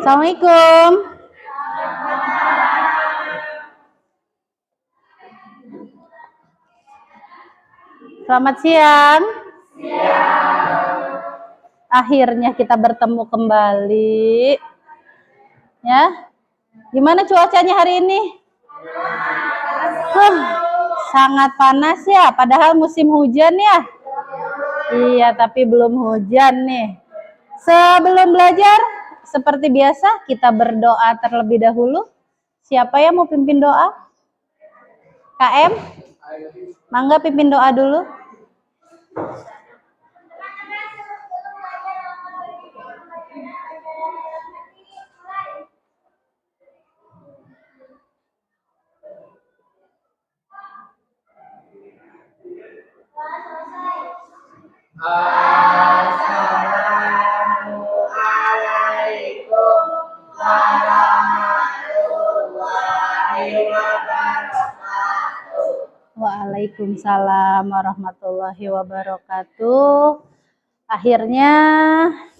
Assalamualaikum. Selamat siang. Akhirnya kita bertemu kembali. Ya. Gimana cuacanya hari ini? Sangat panas ya, padahal musim hujan ya. Iya, tapi belum hujan nih. Sebelum belajar, seperti biasa kita berdoa terlebih dahulu. Siapa yang mau pimpin doa? KM? Mangga pimpin doa dulu. Assalamualaikum warahmatullahi wabarakatuh. Waalaikumsalam warahmatullahi wabarakatuh. Akhirnya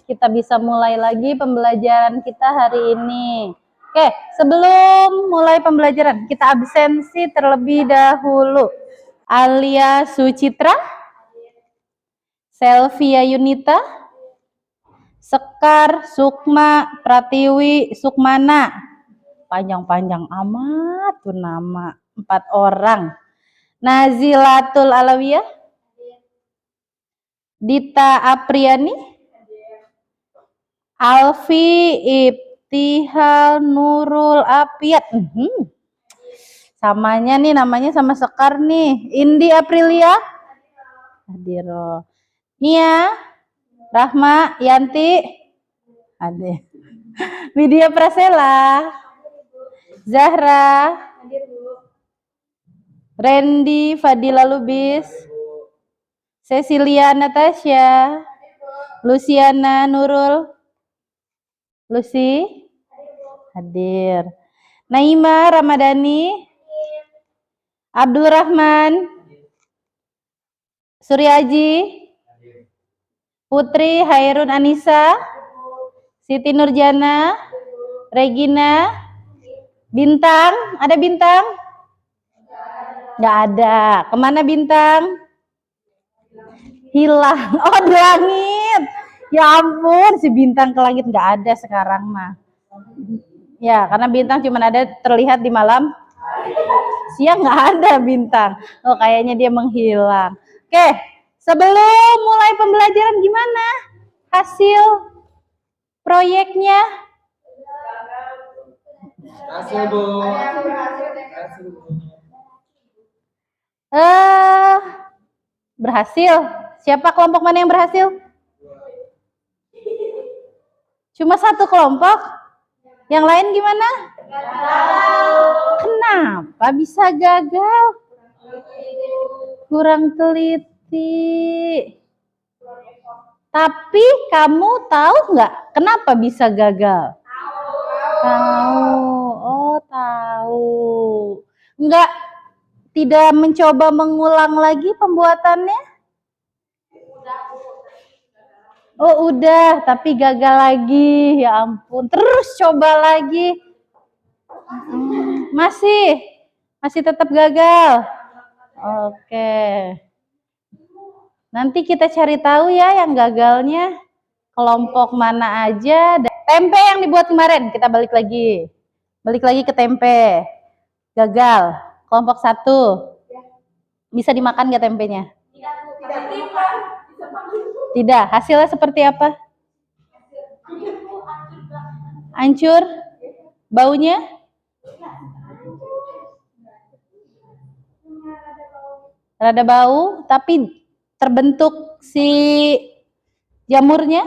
kita bisa mulai lagi pembelajaran kita hari ini. Oke, sebelum mulai pembelajaran, kita absensi terlebih dahulu. Alia Sucitra, Selvia Yunita, Sekar Sukma Pratiwi Sukmana. Panjang-panjang amat tuh nama, 4 orang. Nazilatul Alawiyah, Dita Apriani, Alfi Ibtihal Nurul Apiat. Samanya nih, namanya sama Sekar nih. Indi Aprilia, Hadiro. Nia, Rahma, Yanti, Ade. Widya Prasela, Zahra, Randy Fadila Lubis, Cecilia Natasha, Luciana Nurul, Lucy, hadir. Naima Ramadhani, Abdul Rahman, Suryaji, Putri Hairun Anissa, Siti Nurjana, Regina, Bintang, ada Bintang? Nggak ada. Kemana Bintang? Hilang. Oh, di langit. Ya ampun, si Bintang ke langit nggak ada sekarang mah. Ya, karena Bintang cuma ada terlihat di malam. Siang nggak ada Bintang. Oh, kayaknya dia menghilang. Oke, sebelum mulai pembelajaran gimana hasil proyeknya? Hasil Bu. Berhasil. Siapa kelompok mana yang berhasil? Cuma satu kelompok. Yang lain gimana? Kenapa bisa gagal? Kurang teliti. Tapi kamu tahu nggak kenapa bisa gagal? Tahu. Oh, tahu. Enggak, tidak mencoba mengulang lagi pembuatannya? Oh, udah, tapi gagal lagi. Ya ampun, terus coba lagi. Masih tetap gagal. Oke. Nanti kita cari tahu ya yang gagalnya. Kelompok mana aja. Tempe yang dibuat kemarin, kita balik lagi. Balik lagi ke tempe. Gagal. Kelompok 1. Bisa dimakan nggak tempenya? Tidak. Hasilnya seperti apa? Hancur? Baunya? Rada bau, tapi terbentuk si jamurnya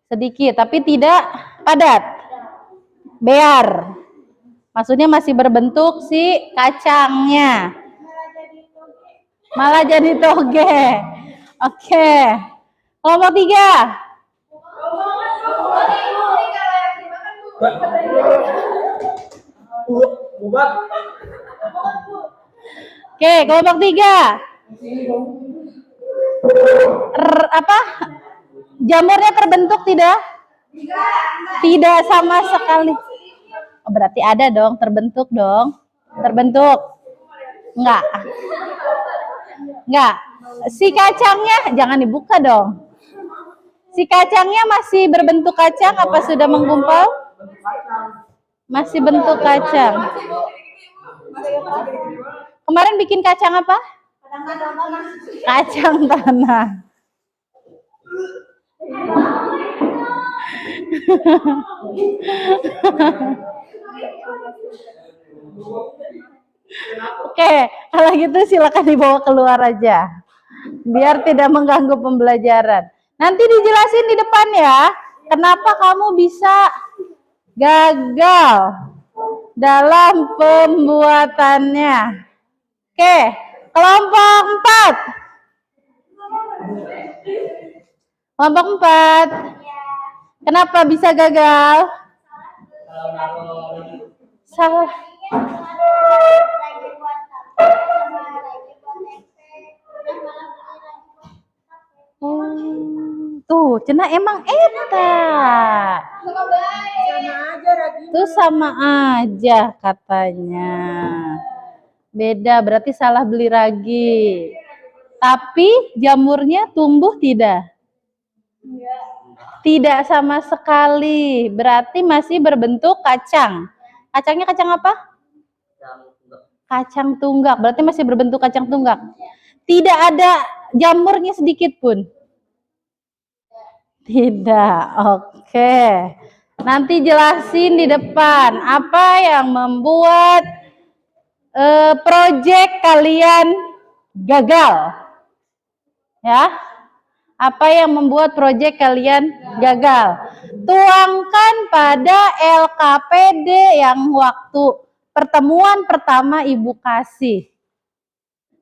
sedikit, tapi tidak padat. Bear. Maksudnya masih berbentuk si kacangnya. Malah jadi toge. Oke. Kelompok 3. Oke, kelompok 3. Jamurnya terbentuk tidak? Tidak sama sekali. Oh, berarti ada dong, terbentuk dong. Terbentuk. Enggak. Enggak. Si kacangnya jangan dibuka dong. Si kacangnya masih berbentuk kacang apa sudah menggumpal? Masih bentuk kacang. Kemarin bikin kacang apa? Kacang tanah. Oke, kalau gitu silakan dibawa keluar aja. Biar tidak mengganggu pembelajaran. Nanti dijelasin di depan ya, kenapa kamu bisa gagal dalam pembuatannya. Oke, kelompok 4. Kelompok 4. Kenapa bisa gagal? Salah. Tuh, cenah emang eta. Tuh sama aja katanya. Beda, berarti salah beli ragi. Tapi jamurnya tumbuh tidak? Tidak sama sekali. Berarti masih berbentuk kacang. Kacangnya kacang apa? Kacang tunggak. Berarti masih berbentuk kacang tunggak. Tidak ada jamurnya sedikit pun. Tidak. Oke. Nanti jelasin di depan apa yang membuat proyek kalian gagal. Ya. Apa yang membuat proyek kalian gagal? Tuangkan pada LKPD yang waktu pertemuan pertama Ibu kasih.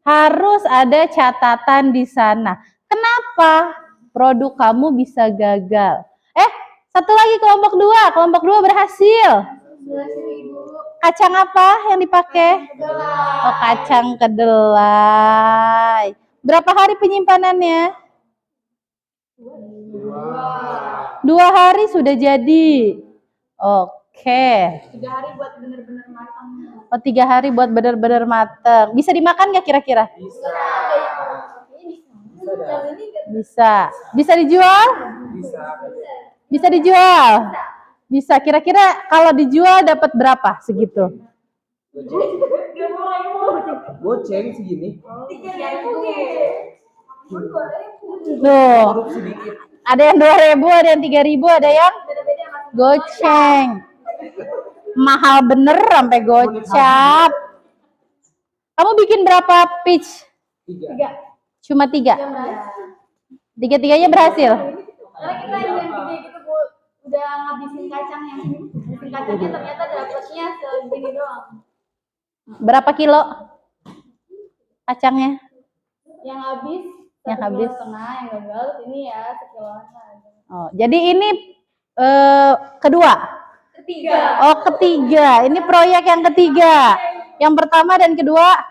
Harus ada catatan di sana. Kenapa produk kamu bisa gagal? Satu lagi kelompok 2. Kelompok 2 berhasil. Kacang apa yang dipakai? Oh, kacang kedelai. Berapa hari penyimpanannya? 2 hari sudah jadi. Oke. 3 hari buat benar-benar matang. Oh, 3 hari buat benar-benar matang. Bisa dimakan nggak kira-kira? Bisa. Bisa dijual? Bisa dijual? Bisa. Kira-kira kalau dijual dapat berapa segitu? Goceng segini. Tuh. Ada yang 2.000, ada yang 3.000, ada yang goceng. Mahal bener sampai gocap. Kamu bikin berapa pitch? 3. Cuma 3. 3-3-nya berhasil. Karena kita yang 3 gitu udah ngabisin kacang yang ngabisin kacangnya ternyata dapatnya segini doang. Berapa kilo kacangnya? Yang habis setengah, yang gagal ini ya sekiloan aja. Oh, jadi ini kedua. Ketiga. Oh, ketiga. Ini proyek yang ketiga. Yang pertama dan kedua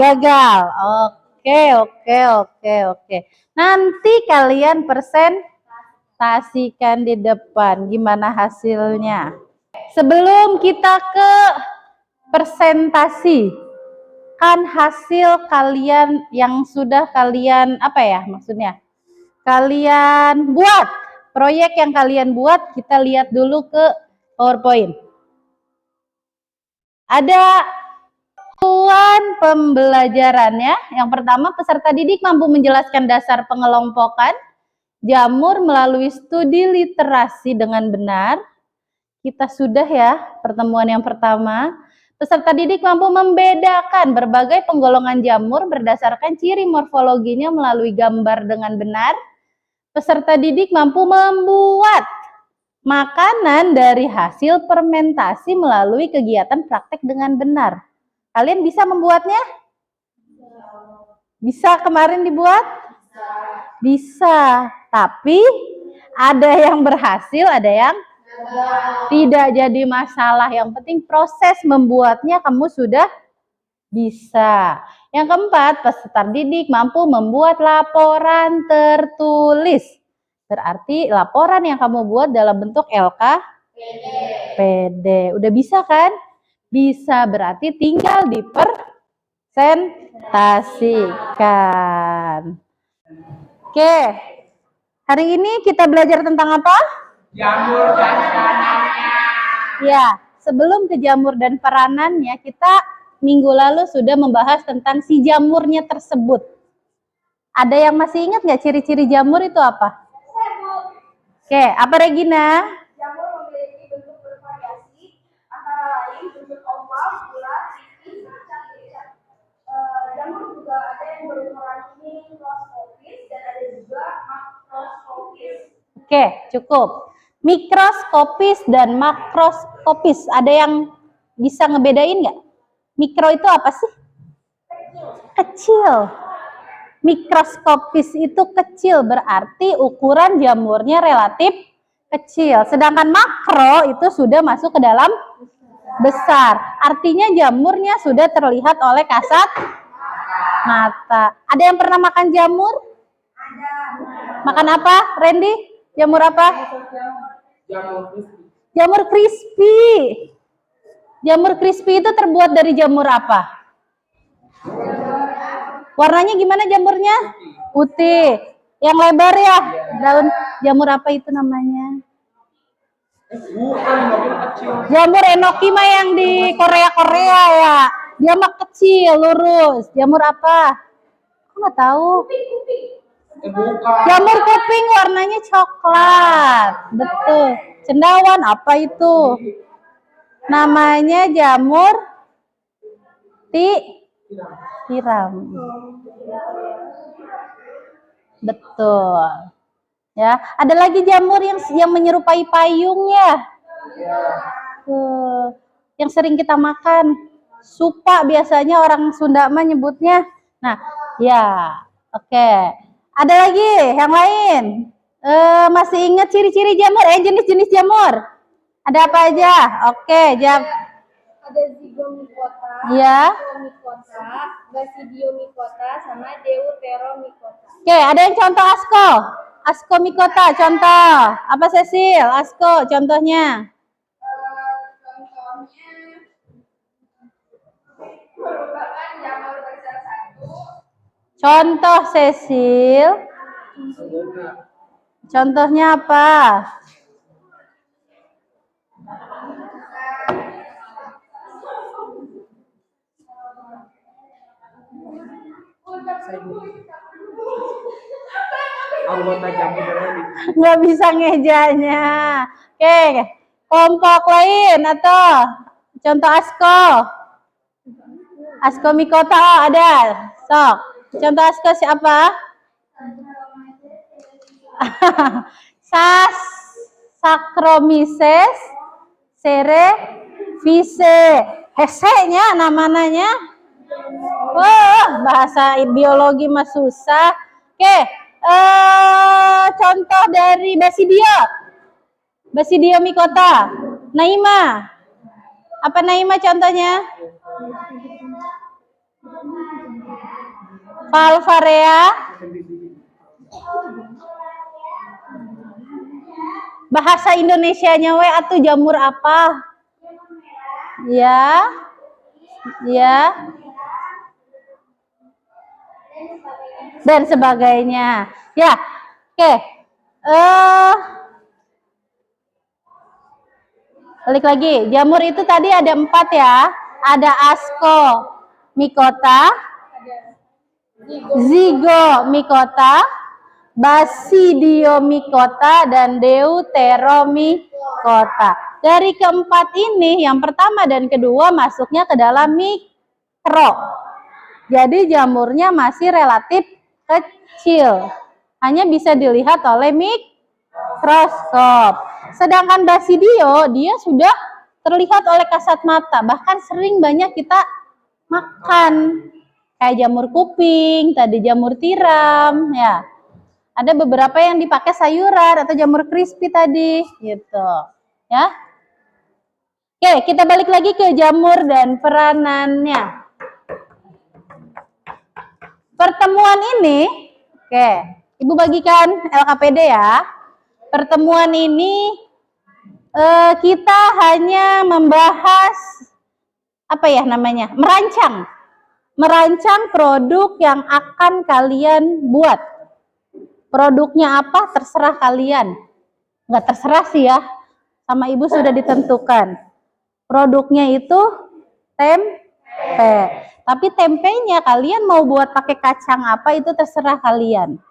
gagal. Oke. Nanti kalian presentasikan di depan gimana hasilnya. Sebelum kita ke presentasi, kan hasil kalian yang sudah kalian kalian buat, proyek yang kalian buat, kita lihat dulu ke PowerPoint. Ada tujuan pembelajarannya. Yang pertama, peserta didik mampu menjelaskan dasar pengelompokan jamur melalui studi literasi dengan benar. Kita sudah ya pertemuan yang pertama. Peserta didik mampu membedakan berbagai penggolongan jamur berdasarkan ciri morfologinya melalui gambar dengan benar. Peserta didik mampu membuat makanan dari hasil fermentasi melalui kegiatan praktek dengan benar. Kalian bisa membuatnya? Bisa kemarin dibuat? Bisa. Tapi ada yang berhasil, ada yang tidak jadi masalah. Yang penting proses membuatnya kamu sudah bisa. Yang keempat, peserta didik mampu membuat laporan tertulis Berarti laporan yang kamu buat dalam bentuk LKPD. Udah bisa kan? Bisa, berarti tinggal dipresentasikan. Oke, hari ini kita belajar tentang apa? Jamur dan peranannya. Ya, sebelum ke jamur dan peranannya, kita minggu lalu sudah membahas tentang si jamurnya tersebut. Ada yang masih ingat nggak ciri-ciri jamur itu apa? Oke, apa Regina? Jamur memiliki bentuk bervariasi, antara lain bentuk oval, bulat, tipis, kecil. Jamur juga ada yang berukuran mikroskopis dan ada juga makroskopis. Oke, cukup. Mikroskopis dan makroskopis. Ada yang bisa ngebedain nggak? Mikro itu apa sih? Kecil. Mikroskopis itu kecil, berarti ukuran jamurnya relatif kecil. Sedangkan makro itu sudah masuk ke dalam besar. Artinya jamurnya sudah terlihat oleh kasat mata. Ada yang pernah makan jamur? Makan apa, Randy? Jamur apa? Jamur crispy. Jamur crispy. Jamur crispy itu terbuat dari jamur apa? Warnanya gimana jamurnya? Putih. Yang lebar ya? Daun jamur apa itu namanya? Bukan, mobil kecil. Jamur enoki mah yang di Korea ya. Dia mah kecil, lurus. Jamur apa? Aku nggak tahu. Bukan. Jamur kuping warnanya coklat. Betul. Cendawan apa itu? Namanya jamur tiram. Betul. Ya, ada lagi jamur yang menyerupai payung ya. Yang sering kita makan. Supa biasanya orang Sunda mah nyebutnya. Nah, ya. Oke. Ada lagi yang lain? Masih ingat ciri-ciri jamur? Jenis-jenis jamur. Ada apa aja? Oke, Ada zygomicota, ya. mycota, basidiomycota, sama deuteromycota. Oke, ada yang contoh asko? Ascomycota, contoh. Apa Cecil? Asko, contohnya. Contohnya merupakan jamur bersel satu. Contoh Cecil. Contohnya apa? Anggota jamur berani. Nggak bisa ngejanya. Oke, kelompok lain atau contoh asko? Ascomycota ada. Sok. Contoh asko siapa? Saccharomyces cerevisiae. Hesenya namanya. Wah, bahasa biologi mah susah. Oke, contoh dari Basidiomycota. Naima. Apa Naima contohnya? Valvarea. Bahasa Indonesianya we atuh jamur apa? Ya. Ya. Dan sebagainya. Ya. Oke. Balik lagi. Jamur itu tadi ada 4 ya. Ada Ascomycota, Zygomicota, Basidiomycota, dan Deuteromycota. Dari keempat ini, yang pertama dan kedua masuknya ke dalam mikro. Jadi jamurnya masih relatif kecil. Hanya bisa dilihat oleh mikroskop. Sedangkan basidio, dia sudah terlihat oleh kasat mata. Bahkan sering banyak kita makan. Kayak jamur kuping, tadi jamur tiram, ya. Ada beberapa yang dipakai sayuran atau jamur crispy tadi, gitu. Ya. Oke, kita balik lagi ke jamur dan peranannya. Pertemuan ini, oke, Ibu bagikan LKPD ya. pertemuan ini kita hanya membahas apa ya namanya? Merancang produk yang akan kalian buat. Produknya apa terserah kalian. Nggak terserah sih ya. Sama ibu sudah ditentukan. Produknya itu tempe. Tapi tempenya kalian mau buat pakai kacang apa itu terserah kalian.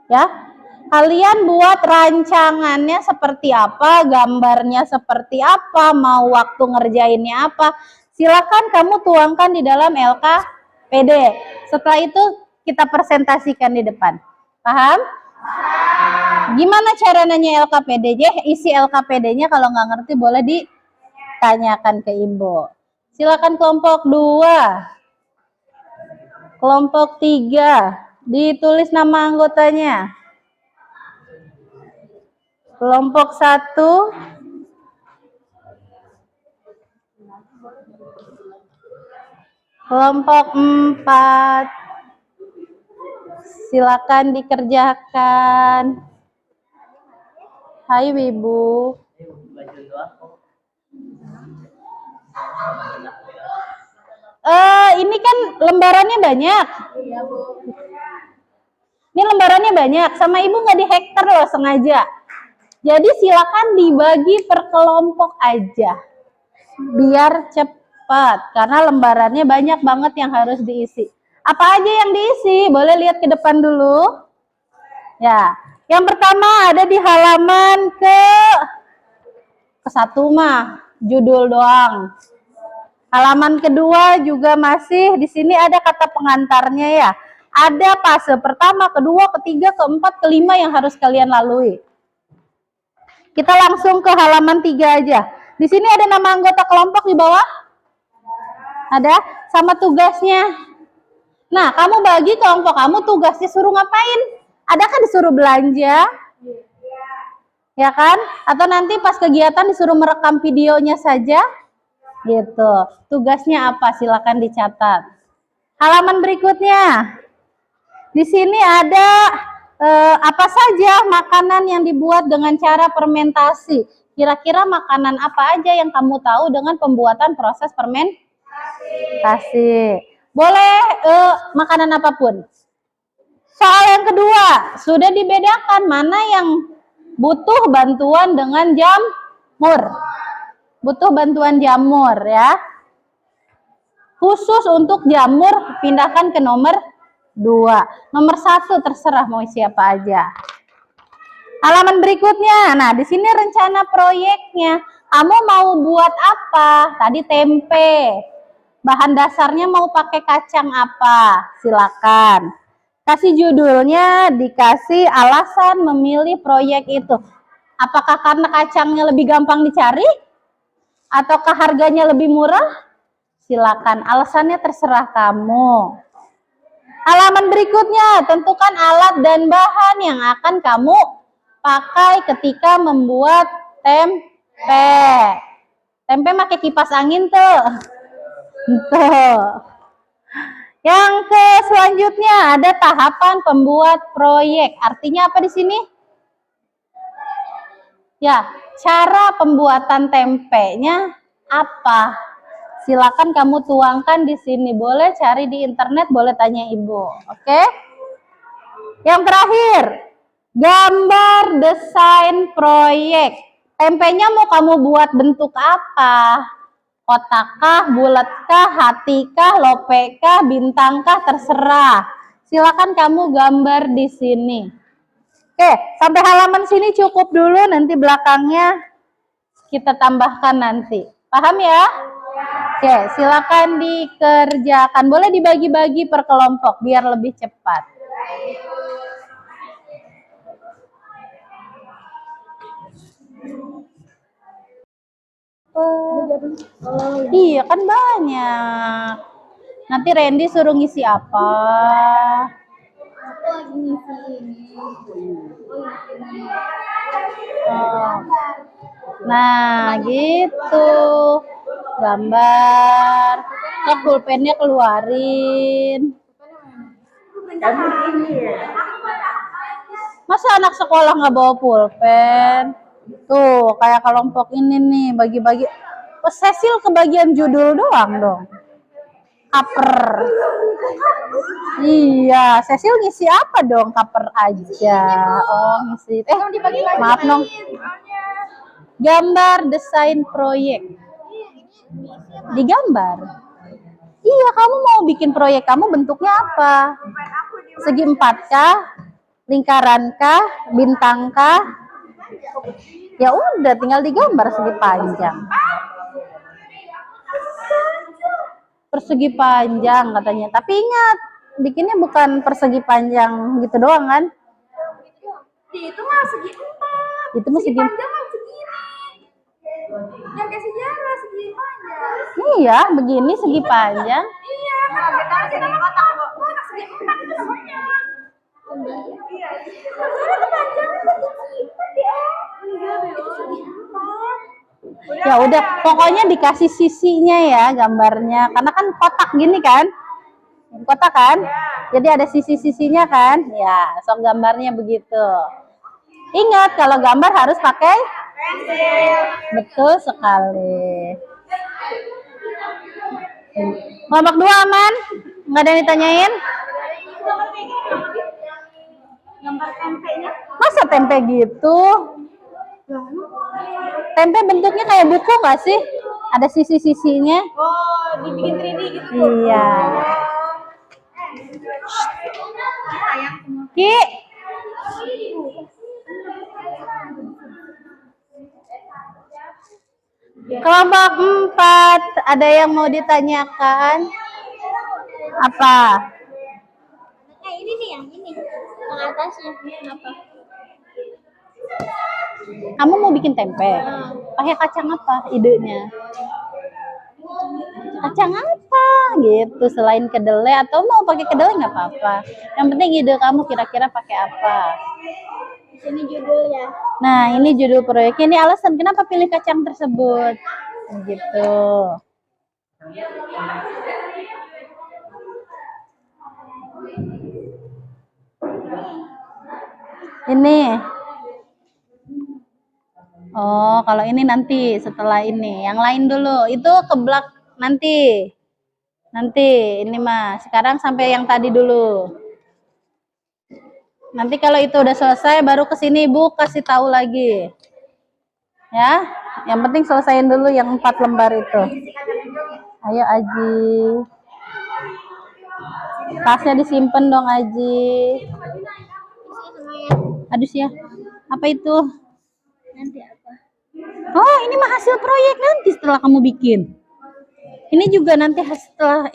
Ya. Kalian buat rancangannya seperti apa, gambarnya seperti apa, mau waktu ngerjainnya apa. Silakan kamu tuangkan di dalam LKPD. Setelah itu kita presentasikan di depan. Paham? Gimana cara nanya LKPD-nya? Isi LKPD-nya kalau nggak ngerti boleh ditanyakan ke Ibu. Silakan kelompok 2. Kelompok 3. Ditulis nama anggotanya. Kelompok 1. Kelompok 4. Silakan dikerjakan. Hai Wibu. Ini kan lembarannya banyak. Ini lembarannya banyak. Sama Ibu nggak dihektar loh sengaja. Jadi silakan dibagi per kelompok aja. Biar cepat. Karena lembarannya banyak banget yang harus diisi. Apa aja yang diisi? Boleh lihat ke depan dulu. Ya. Yang pertama ada di halaman ke 1 mah. Judul doang. Halaman kedua juga masih. Di sini ada kata pengantarnya ya. Ada fase pertama, kedua, ketiga, keempat, kelima yang harus kalian lalui. Kita langsung ke halaman 3 aja. Di sini ada nama anggota kelompok di bawah? Ada? Sama tugasnya. Nah, kamu bagi kelompok kamu tugasnya suruh ngapain? Ada kan disuruh belanja? Ya kan? Atau nanti pas kegiatan disuruh merekam videonya saja? Gitu. Tugasnya apa? Silakan dicatat. Halaman berikutnya. Di sini ada apa saja makanan yang dibuat dengan cara fermentasi. Kira-kira makanan apa aja yang kamu tahu dengan pembuatan proses fermentasi? Boleh makanan apapun. Soal yang kedua, sudah dibedakan mana yang butuh bantuan dengan jamur. Butuh bantuan jamur ya. Khusus untuk jamur pindahkan ke nomor 2. Nomor 1 terserah mau siapa aja. Halaman berikutnya. Nah, di sini rencana proyeknya. Kamu mau buat apa? Tadi tempe. Bahan dasarnya mau pakai kacang apa? Silakan. Kasih judulnya, dikasih alasan memilih proyek itu. Apakah karena kacangnya lebih gampang dicari? Ataukah harganya lebih murah? Silakan. Alasannya terserah kamu. Halaman berikutnya, tentukan alat dan bahan yang akan kamu pakai ketika membuat tempe. Tempe pakai kipas angin tuh. Yang ke selanjutnya ada tahapan pembuat proyek. Artinya apa di sini? Ya, cara pembuatan tempenya apa? Silakan kamu tuangkan di sini. Boleh cari di internet, boleh tanya ibu. Oke? Yang terakhir, gambar desain proyek. Tempenya mau kamu buat bentuk apa? Kotakkah, bulatkah, hatikah, lopekah, bintangkah, terserah. Silakan kamu gambar di sini. Oke, sampai halaman sini cukup dulu. Nanti belakangnya kita tambahkan nanti. Paham ya? Oke, silakan dikerjakan. Boleh dibagi-bagi per kelompok biar lebih cepat. Iya kan banyak. Nanti Randy suruh ngisi apa? Aku lagi ngisi ini. Oh. Nah, gitu. Gambar. Ke pulpennya keluarin. Masa anak sekolah nggak bawa pulpen? Tuh, kayak kelompok ini nih, bagi-bagi. Oh, Cecil kebagian judul doang dong. Kaper. Iya, Cecil ngisi apa dong? Kaper aja. Oh, ngisi. Maaf dong. Gambar desain proyek. Digambar. Iya, kamu mau bikin proyek kamu bentuknya apa? Segi 4 kah? Lingkaran kah? Bintang kah? Ya udah, tinggal digambar segi panjang. Persegi panjang katanya. Tapi ingat, bikinnya bukan persegi panjang gitu doang kan? Itu mah segi 4. Itu mah segi Panjang mah segini. Yang kayak sejarah segi panjang. Iya, begini segi panjang. Iya, kan kita kotak kok. Kotak segi 4 itu namanya. Iya. Maksudnya kepanjangan segi 4 ya. Itu segi 4. Ya udah, pokoknya dikasih sisinya ya gambarnya. Karena kan kotak gini kan? Kotak kan? Jadi ada sisi-sisinya kan? Ya, sok gambarnya begitu. Ingat, kalau gambar harus pakai Pensil. betul sekali. Kelompok 2 aman? Nggak ada yang ditanyain? Gambar tempenya. Masa tempe gitu? Tempe bentuknya kayak buku nggak sih? Ada sisi-sisinya? Oh, dibikin 3D gitu. Iya. Ki, kelompok 4, ada yang mau ditanyakan? Apa? Ini nih yang ini. Yang atasnya. Apa? Kamu mau bikin tempe? Pakai kacang apa idenya? Kacang apa gitu selain kedelai, atau mau pakai kedelai nggak apa-apa. Yang penting ide kamu kira-kira pakai apa. Ini judulnya. Nah, ini judul proyeknya. Ini alasan kenapa pilih kacang tersebut. Gitu. Ini. Oh, kalau ini nanti setelah ini. Yang lain dulu. Itu keblak nanti. Nanti ini mah. Sekarang sampai yang tadi dulu. Nanti kalau itu udah selesai baru ke sini Ibu kasih tahu lagi. Ya. Yang penting selesaiin dulu yang 4 lembar itu. Ayo Aji. Tasnya disimpan dong Aji. Aduh ya. Apa itu? Nanti apa? Oh, ini mah hasil proyek nanti setelah kamu bikin. Ini juga nanti setelah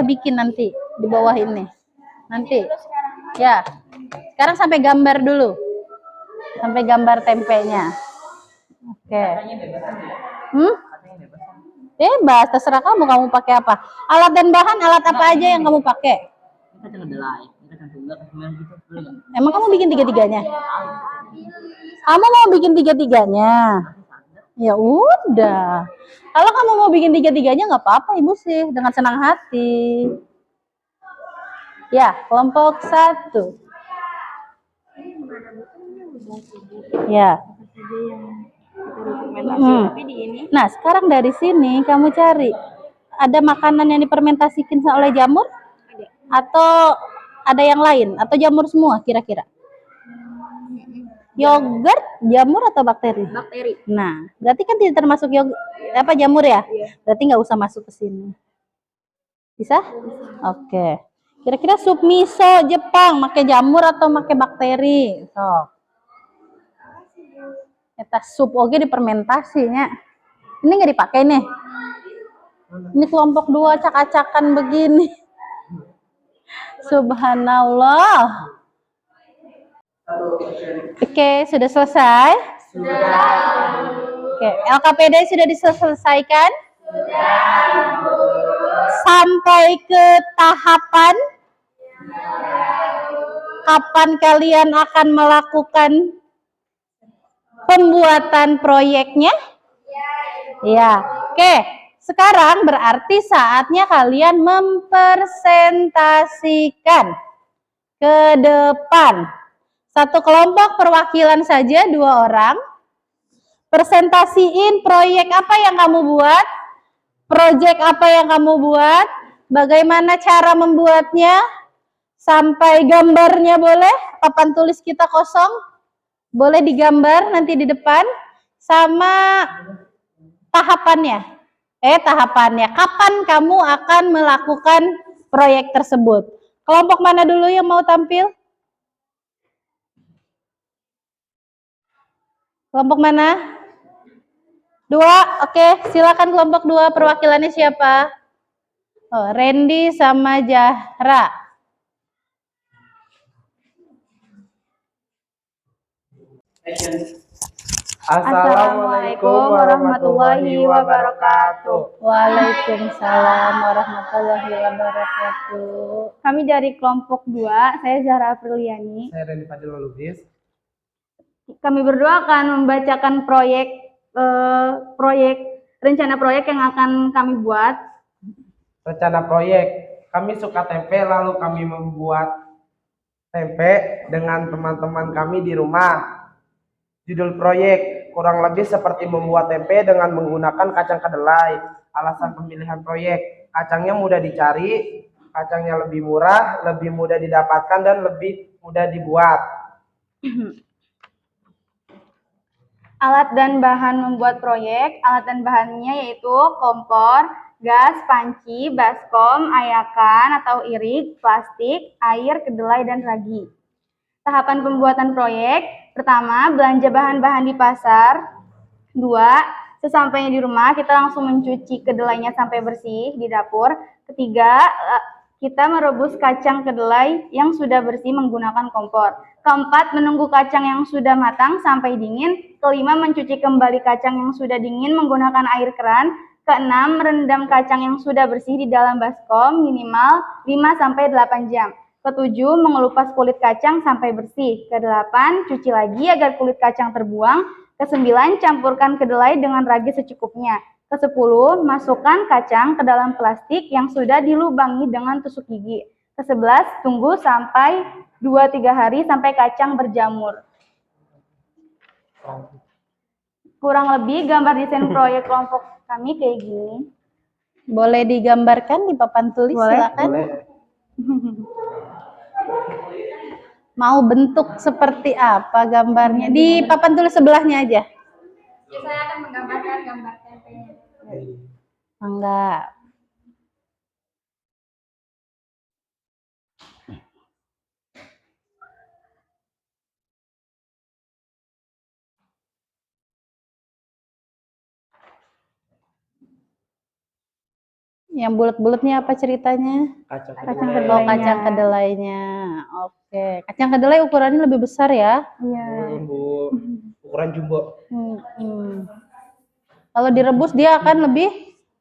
bikin nanti di bawah ini. Nanti. Ya. Sekarang sampai gambar dulu. Sampai gambar tempenya. Oke. Bebas, terserah kamu pakai apa. Alat dan bahan, alat apa aja yang kamu pakai? Emang kamu bikin tiga-tiganya? Kamu mau bikin tiga-tiganya? Ya udah. Kalau kamu mau bikin tiga-tiganya nggak apa-apa Ibu sih, dengan senang hati. Ya, kelompok 1. Ya. Nah, sekarang dari sini kamu cari ada makanan yang difermentasikan oleh jamur? Atau ada yang lain? Atau jamur semua kira-kira? Yogurt, jamur atau bakteri? Bakteri. Nah, berarti kan tidak termasuk jamur ya? Berarti nggak usah masuk ke sini. Bisa? Oke. Kira-kira sup miso Jepang pakai jamur atau pakai bakteri? So. Eta sup oke dipermentasinya. Ini nggak dipakai nih. Ini kelompok 2 acak-acakan begini. Subhanallah. Oke, sudah selesai? Sudah. Oke, LKPD sudah diselesaikan? Sampai ke tahapan kapan kalian akan melakukan pembuatan proyeknya? Ya, oke. Sekarang berarti saatnya kalian mempresentasikan ke depan. Satu kelompok perwakilan saja 2 orang. Presentasiin proyek apa yang kamu buat, proyek apa yang kamu buat, bagaimana cara membuatnya, sampai gambarnya boleh, papan tulis kita kosong, boleh digambar nanti di depan, sama tahapannya. Tahapannya, kapan kamu akan melakukan proyek tersebut. Kelompok mana dulu yang mau tampil? Kelompok mana? 2, oke, silakan kelompok 2, perwakilannya siapa? Oh, Randy sama Zahra. Assalamualaikum warahmatullahi wabarakatuh. Waalaikumsalam warahmatullahi wabarakatuh. Kami dari kelompok 2, saya Zahra Apriliani. Saya Randy Fadil Lubis. Kami berdua akan membacakan rencana proyek yang akan kami buat. Rencana proyek, kami suka tempe, lalu kami membuat tempe dengan teman-teman kami di rumah. Judul proyek, kurang lebih seperti membuat tempe dengan menggunakan kacang kedelai. Alasan pemilihan proyek, kacangnya mudah dicari, kacangnya lebih murah, lebih mudah didapatkan, dan lebih mudah dibuat. Alat dan bahan membuat proyek, alat dan bahannya yaitu kompor, gas, panci, baskom, ayakan atau irik, plastik, air, kedelai, dan ragi. Tahapan pembuatan proyek, pertama, belanja bahan-bahan di pasar. 2, sesampainya di rumah, kita langsung mencuci kedelainya sampai bersih di dapur. 3, kita merebus kacang kedelai yang sudah bersih menggunakan kompor. 4, menunggu kacang yang sudah matang sampai dingin. 5, mencuci kembali kacang yang sudah dingin menggunakan air keran. 6, merendam kacang yang sudah bersih di dalam baskom minimal 5-8 jam. 7, mengelupas kulit kacang sampai bersih. 8, cuci lagi agar kulit kacang terbuang. 9, campurkan kedelai dengan ragi secukupnya. 10, masukkan kacang ke dalam plastik yang sudah dilubangi dengan tusuk gigi. 11, tunggu sampai 2-3 hari sampai kacang berjamur. Kurang lebih gambar desain proyek kelompok kami kayak gini. Boleh digambarkan di papan tulis? Boleh. Silakan. Boleh. Mau bentuk seperti apa gambarnya? Di papan tulis sebelahnya aja. Saya akan menggambarkan gambar tempenya. Enggak. Yang bulat-bulatnya apa ceritanya? Kacang Kacang kedelai. Oh, kacang kedelainya. Oke. Kacang kedelai ukurannya lebih besar ya? Iya. Bu, ukuran jumbo. Kalau direbus dia akan lebih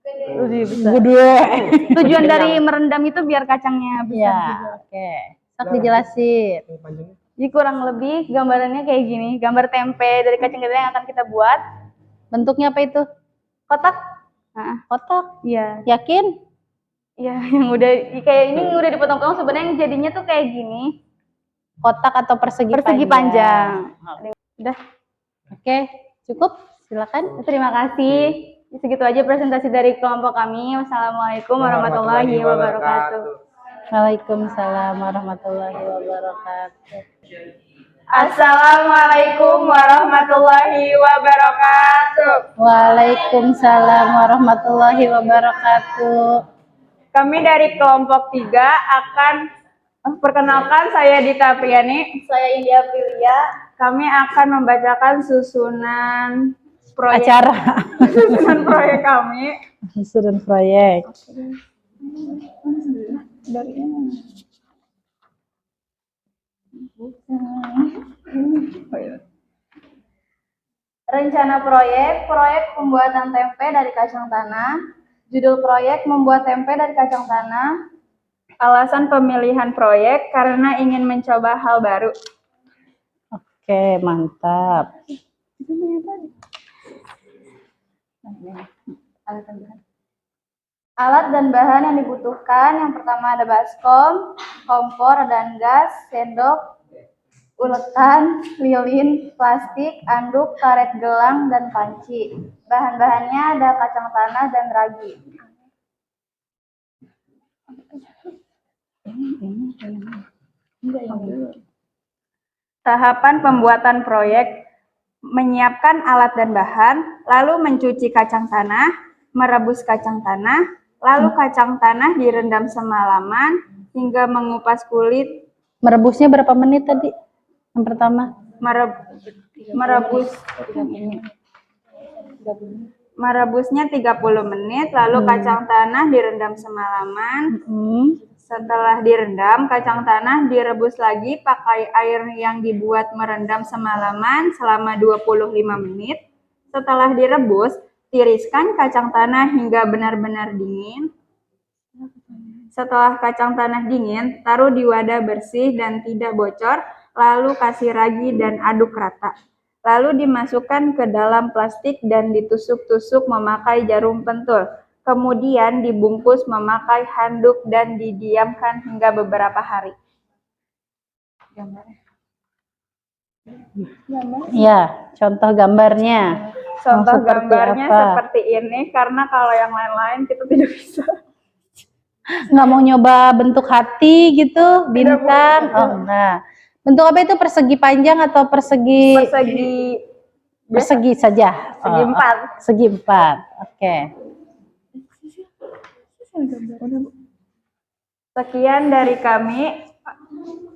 besar. gede. Tujuan dari merendam itu biar kacangnya besar Ya, juga. oke. Sok dijelasin. Ini panjangnya. Jadi kurang lebih gambarannya kayak gini, gambar tempe dari kacang kedelai yang akan kita buat. Bentuknya apa itu? Kotak. Nah, Kotak. iya. Yakin? Iya, yang udah kayak ini udah dipotong-potong, sebenarnya yang jadinya tuh kayak gini. Kotak atau persegi Panjang. Udah. Oke, cukup. Silakan. Terima kasih. Segitu aja presentasi dari kelompok kami. Wassalamualaikum warahmatullahi wabarakatuh. Waalaikumsalam warahmatullahi wabarakatuh. Assalamualaikum warahmatullahi wabarakatuh. Waalaikumsalam warahmatullahi wabarakatuh. Kami dari kelompok 3 akan perkenalkan, saya Dita Apriani. Saya India Aprilia. Kami akan membacakan susunan proyek Acara. susunan proyek kami. Susunan proyek. Rencana proyek, proyek pembuatan tempe dari kacang tanah. Judul proyek, membuat tempe dari kacang tanah. Alasan pemilihan proyek, karena ingin mencoba hal baru. Oke, mantap. Alat dan bahan yang dibutuhkan, yang pertama ada baskom, kompor dan gas, sendok, ulekan, lilin, plastik, anduk, karet gelang, dan panci. Bahan-bahannya ada kacang tanah dan ragi. Tahapan pembuatan proyek: menyiapkan alat dan bahan, lalu mencuci kacang tanah, merebus kacang tanah, lalu kacang tanah direndam semalaman hingga mengupas kulit. Merebusnya berapa menit tadi? Yang pertama. Merebusnya 30 menit, lalu kacang tanah direndam semalaman. Setelah direndam, kacang tanah direbus lagi pakai air yang dibuat merendam semalaman selama 25 menit. Setelah direbus, tiriskan kacang tanah hingga benar-benar dingin. Setelah kacang tanah dingin, taruh di wadah bersih dan tidak bocor, lalu kasih ragi dan aduk rata. Lalu dimasukkan ke dalam plastik dan ditusuk-tusuk memakai jarum pentul. Kemudian dibungkus memakai handuk dan didiamkan hingga beberapa hari. Ya, contoh gambarnya. Contoh Seperti gambarnya apa? seperti ini, karena kalau yang lain-lain kita tidak bisa. Nggak mau nyoba bentuk hati gitu, bintang? Oh, enggak. Bentuk apa itu? Persegi panjang atau persegi? Persegi saja. Segi empat. Segi empat. Oke. Sekian dari kami.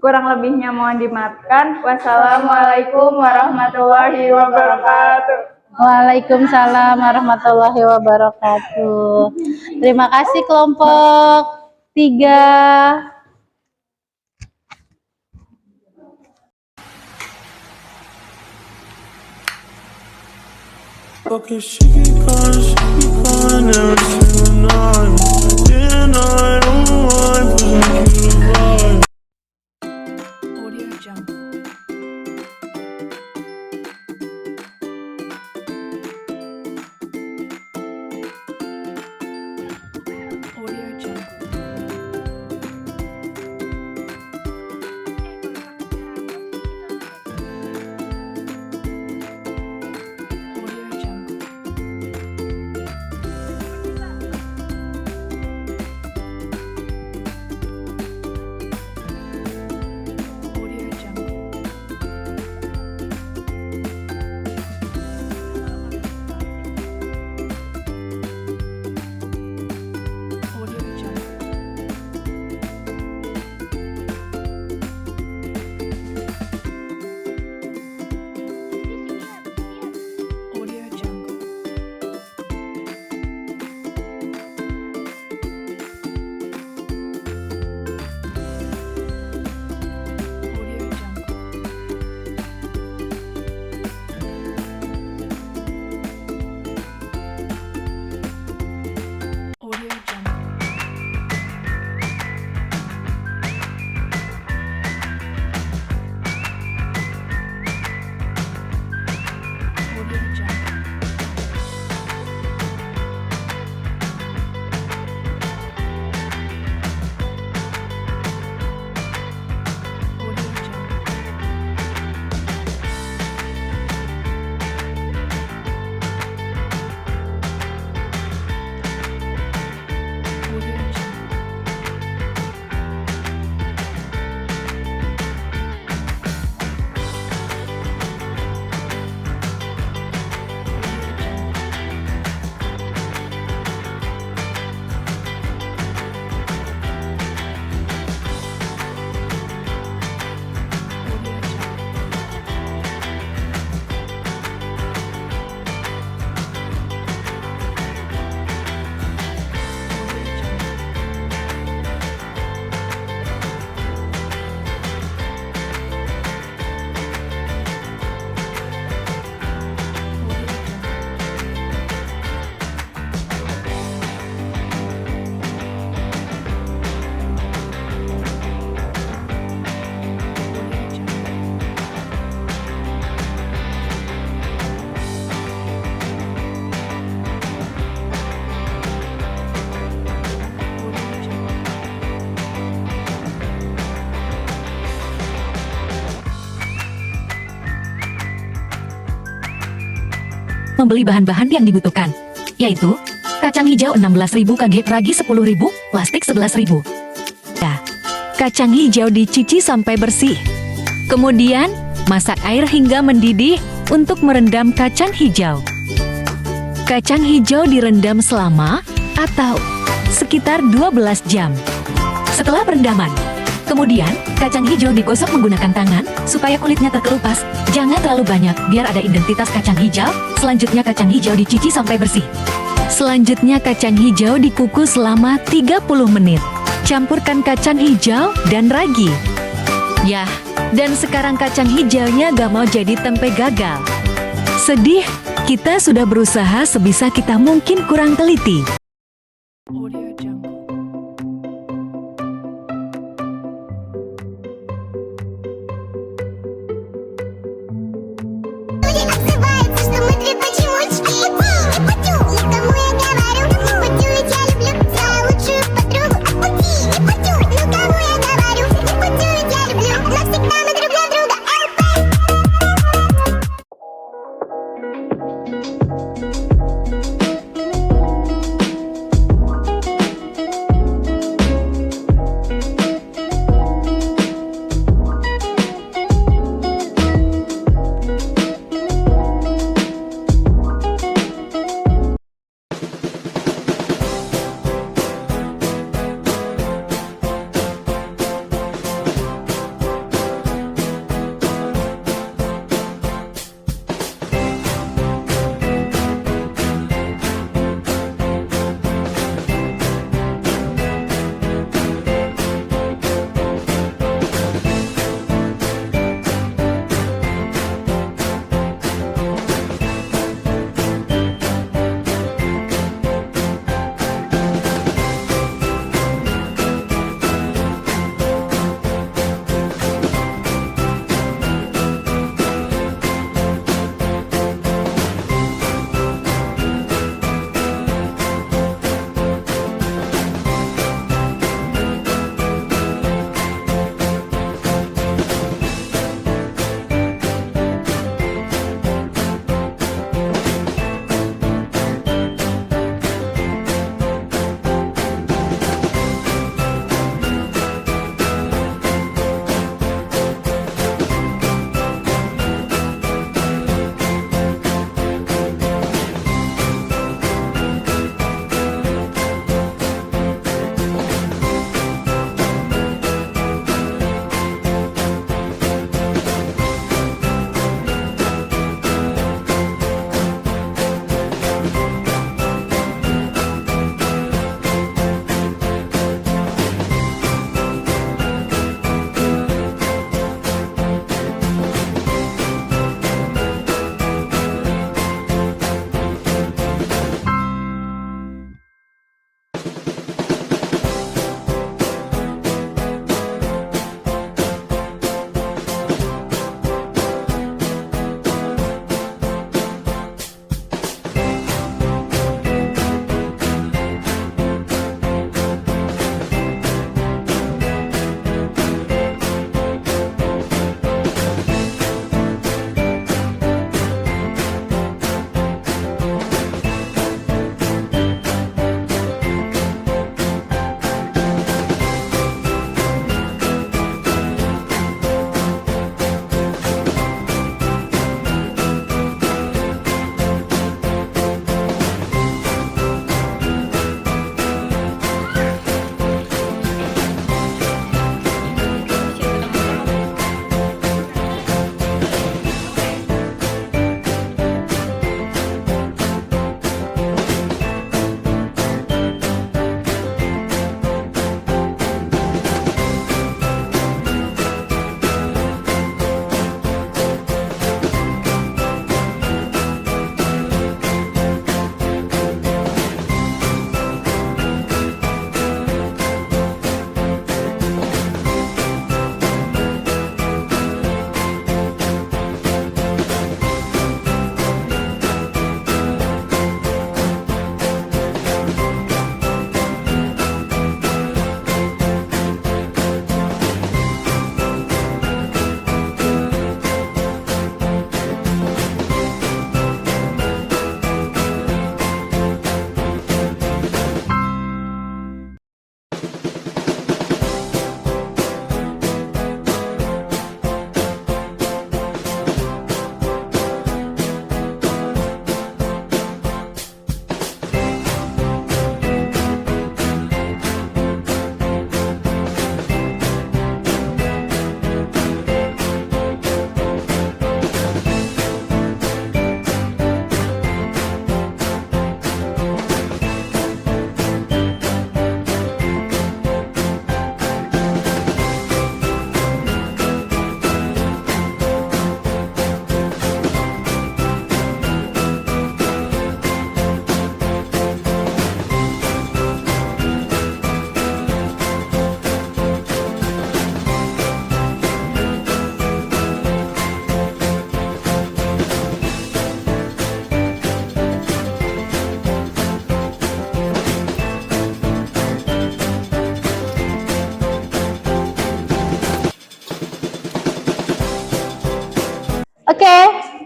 Kurang lebihnya mohon dimaafkan. Wassalamualaikum warahmatullahi wabarakatuh. Waalaikumsalam warahmatullahi wabarakatuh. Terima kasih kelompok 3. Okay, she keep calling every single night. And I don't mind pushing you to lie. Audio Jungle. Audio Jungle. Audio Jungle. membeli bahan-bahan yang dibutuhkan, yaitu kacang hijau 16.000 kg, ragi 10.000, plastik 11.000. Ya, kacang hijau dicuci sampai bersih. Kemudian, masak air hingga mendidih untuk merendam kacang hijau. Kacang hijau direndam selama atau sekitar 12 jam. Setelah perendaman, kemudian kacang hijau digosok menggunakan tangan supaya kulitnya terkelupas. Jangan terlalu banyak biar ada identitas kacang hijau. Selanjutnya kacang hijau dicuci sampai bersih. Selanjutnya kacang hijau dikukus selama 30 menit. Campurkan kacang hijau dan ragi. Yah, dan sekarang kacang hijaunya gak mau jadi tempe gagal. Sedih, kita sudah berusaha sebisa kita mungkin kurang teliti. Audio Jungle. Люди отзываются, что мы две почемучки. Не путю, никому я говорю. Путю ведь я люблю за лучшую подругу. Не путю, никому я говорю. Не путю ведь я люблю. Навсегда мы друг для друга.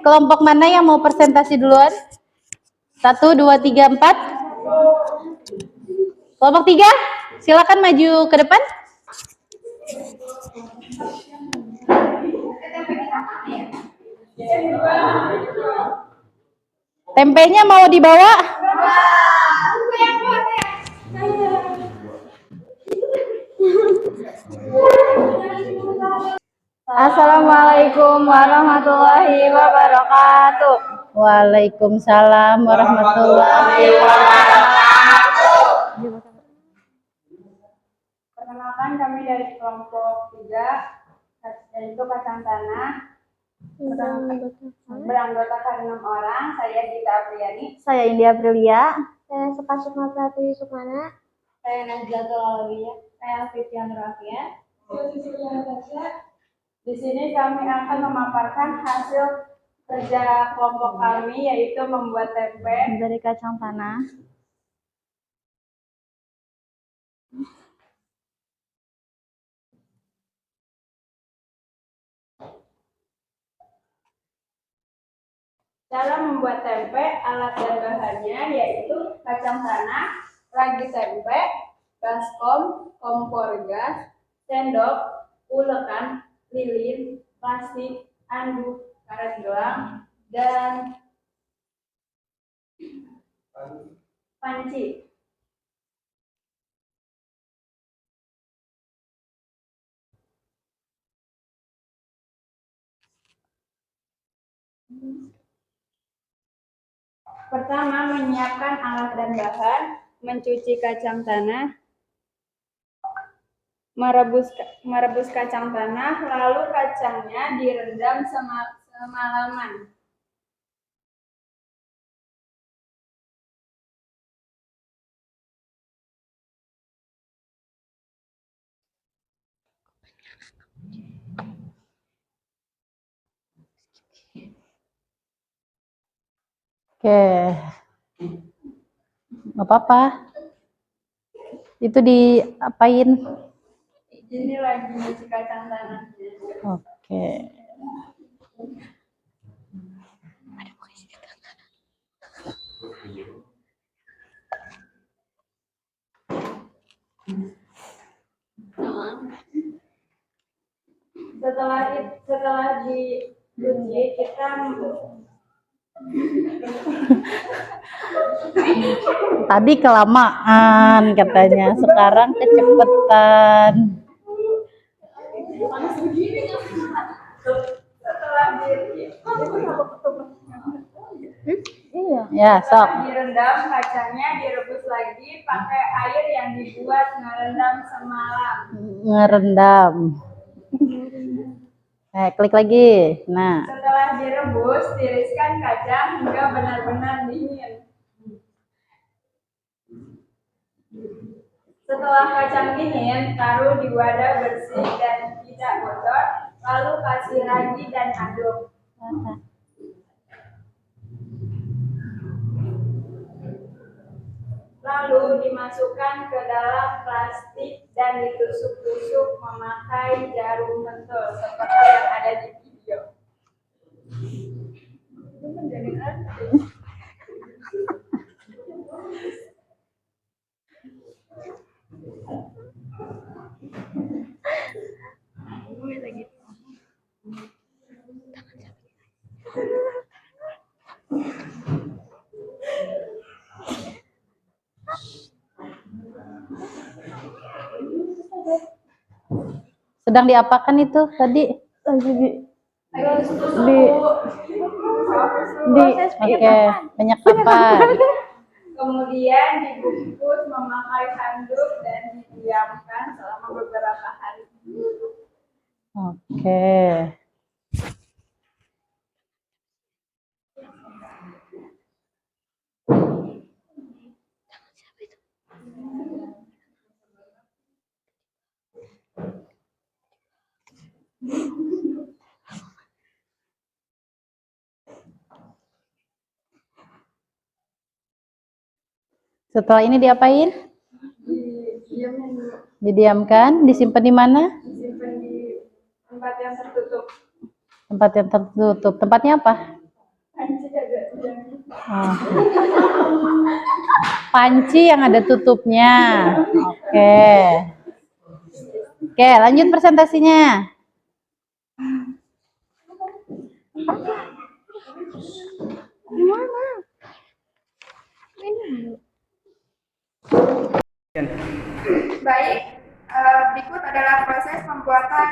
kelompok mana yang mau presentasi duluan? 1, 2, 3, 4. Kelompok 3, silakan maju ke depan. Tempenya mau dibawa? Assalamualaikum warahmatullahi wabarakatuh. Waalaikumsalam warahmatullahi wabarakatuh. Perkenalkan kami dari kelompok 3, yaitu kacang tanah. Beranggotakan 6 orang. Saya Gita Apriani. Saya India Aprilia. Saya Sepasukma Pratiwi Sukmana. Saya Najlatul Alawiyah. Saya Fityan Rafian. Di sini kami akan memaparkan hasil kerja kelompok kami, yaitu membuat tempe Dari kacang tanah. Cara membuat tempe, alat dan bahannya yaitu kacang tanah, ragi tempe, baskom, kompor gas, sendok, ulekan, lilin, plastik, anduk, karet gelang, dan panci. Pertama, menyiapkan alat dan bahan, mencuci kacang tanah, merebus kacang tanah, lalu kacangnya direndam semalaman. Oke. Nggak apa-apa. Itu diapain? Ini lagi nyuci kacang tanah. Oke. Setelah dicuci, kita Tadi kelamaan katanya, sekarang kecepetan. Ya, sok. setelah direndam, kacangnya direbus lagi pakai air yang dibuat ngerendam semalam. Ngerendam. Klik lagi. Nah, Setelah direbus, tiriskan kacang hingga benar-benar dingin. Setelah kacang dingin, taruh di wadah bersih dan tidak bocor, lalu kasih ragi dan aduk. Lalu dimasukkan ke dalam plastik dan ditusuk-tusuk memakai jarum pentul seperti yang ada di video. sedang diapakan itu tadi? Oke, penyekapan. Kemudian dibungkus memakai handuk dan didiamkan selama beberapa hari. Oke. Setelah ini diapain? Didiamkan, disimpan di mana? Disimpan di tempat yang tertutup. Tempat yang tertutup. Tempatnya apa? Oh. Panci yang ada tutupnya. Oke. Oke, lanjut presentasinya. Baik, berikut adalah proses pembuatan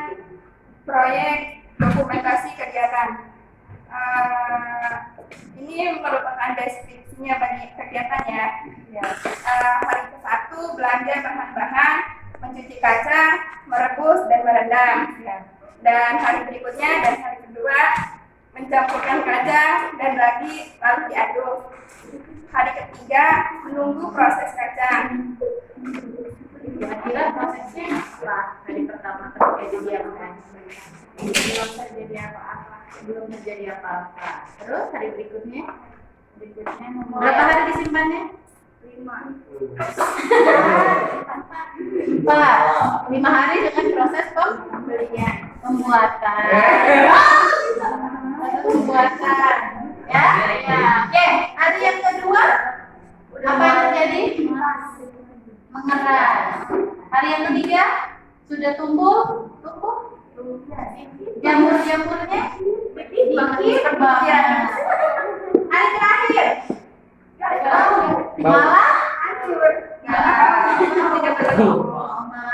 proyek dokumentasi kegiatan. Ini merupakan deskripsinya bagi kegiatan ya. Hari ke-1 belanja bahan-bahan, mencuci kaca, merebus dan merendam. Dan hari berikutnya dan hari kedua mencampurkan kaca dan lagi lalu diaduk. Hari ketiga menunggu proses kacang. Kira-kira prosesnya apa? Hari pertama ketika didiamkan belum terjadi apa-apa. Terus hari berikutnya berapa hari disimpannya? 5 hari dengan proses pembelian, pembuatan. Ya. Oke, hari yang kedua apa yang terjadi? Mengeras. Hari yang ketiga sudah tumbuh. Jamur-jamurnya berkembang. Hari terakhir malah hancur. Malah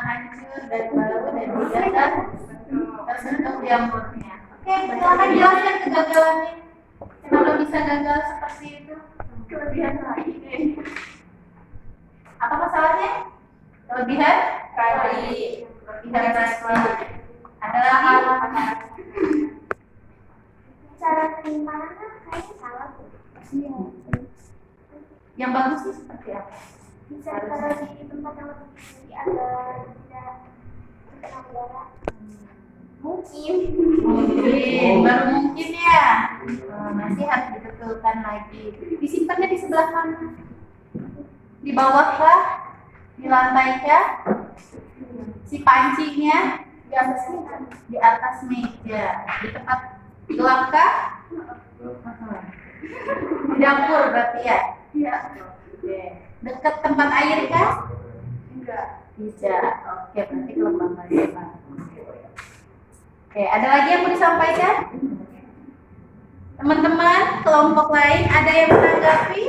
hancur dan bau dan tidak tersentuh jamurnya. Oke, silakan jelaskan kegagalannya. Kenapa bisa gagal seperti itu? Kelebihan lagi. Apa masalahnya? Kelebihan tadi. Ada lagi? Cara penyimpanannya kayaknya salah tuh. Yang bagus sih seperti apa? Bisa ditaruh di tempat yang lebih tinggi agar tidak terkena udara. Mungkin. Baru mungkin ya. Masih harus dibetulkan lagi. Disimpannya di sebelah mana? Di bawah kah? Di lantai kah? Si pancinya di atas meja. Di tempat gelap kah? Di dapur berarti ya? Iya. Oke. Dekat tempat air kah? Enggak. Tidak. Oke, berarti kelembaban depan. Oke, ada lagi yang mau disampaikan? Teman-teman, kelompok lain ada yang menanggapi?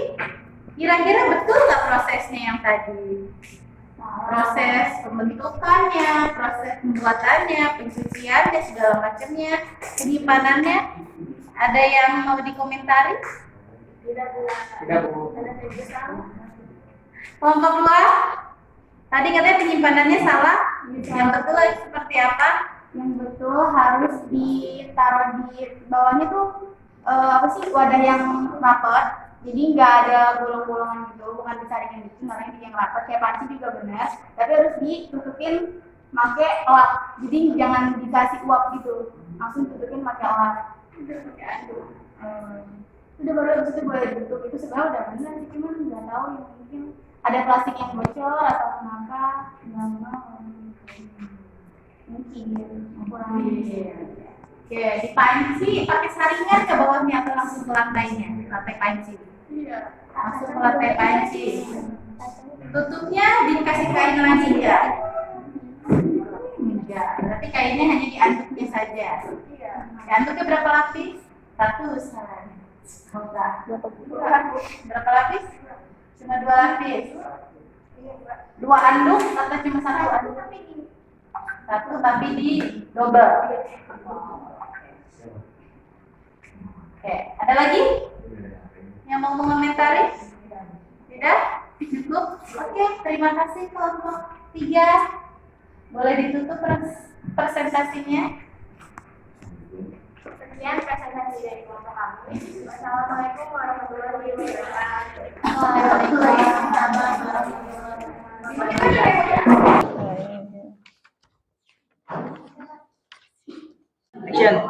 Kira-kira betul nggak prosesnya yang tadi? Proses pembentukannya, proses pembuatannya, pencuciannya, segala macamnya, penyimpanannya. Ada yang mau dikomentari? Tidak, Bu. Kelompok dua, tadi katanya penyimpanannya salah. Yang betul seperti apa? Yang betul harus ditaruh di bawahnya tuh wadah yang rapat. Jadi nggak ada bolong-bolongan gitu, bukan disaringin gitu, makanya yang rapat kayak panci juga benar. Tapi harus ditutupin pakai elap. Jadi jangan dikasih uap gitu, langsung tutupin pakai elap. Udah baru habis itu boleh ditutup. Itu sebenarnya udah benar sih, cuman nggak tahu ya, mungkin ada plastik yang bocor atau kenapa nggak mau. Mungkin kurang. Oke, di panci pakai saringan ke bawahnya atau langsung ke lantainya? Lantai panci. Iya. Langsung ke lantai panci. Tutupnya dikasih kain lagi enggak? Enggak. Berarti kainnya hanya diaduknya saja. Iya. Diaduknya berapa lapis? Ratusan. Enggak. Berapa lapis? Cuma 2 lapis. 2 anduk atau cuma 1 anduk? 1 tapi di double. Oke, ada lagi yang mau mengomentari? Tidak? Cukup? Oke, terima kasih kelompok 3. Boleh ditutup presentasinya. Sekian presentasi dari kelompok kami. Wassalamualaikum warahmatullahi wabarakatuh. Waalaikumsalam warahmatullahi wabarakatuh. Action.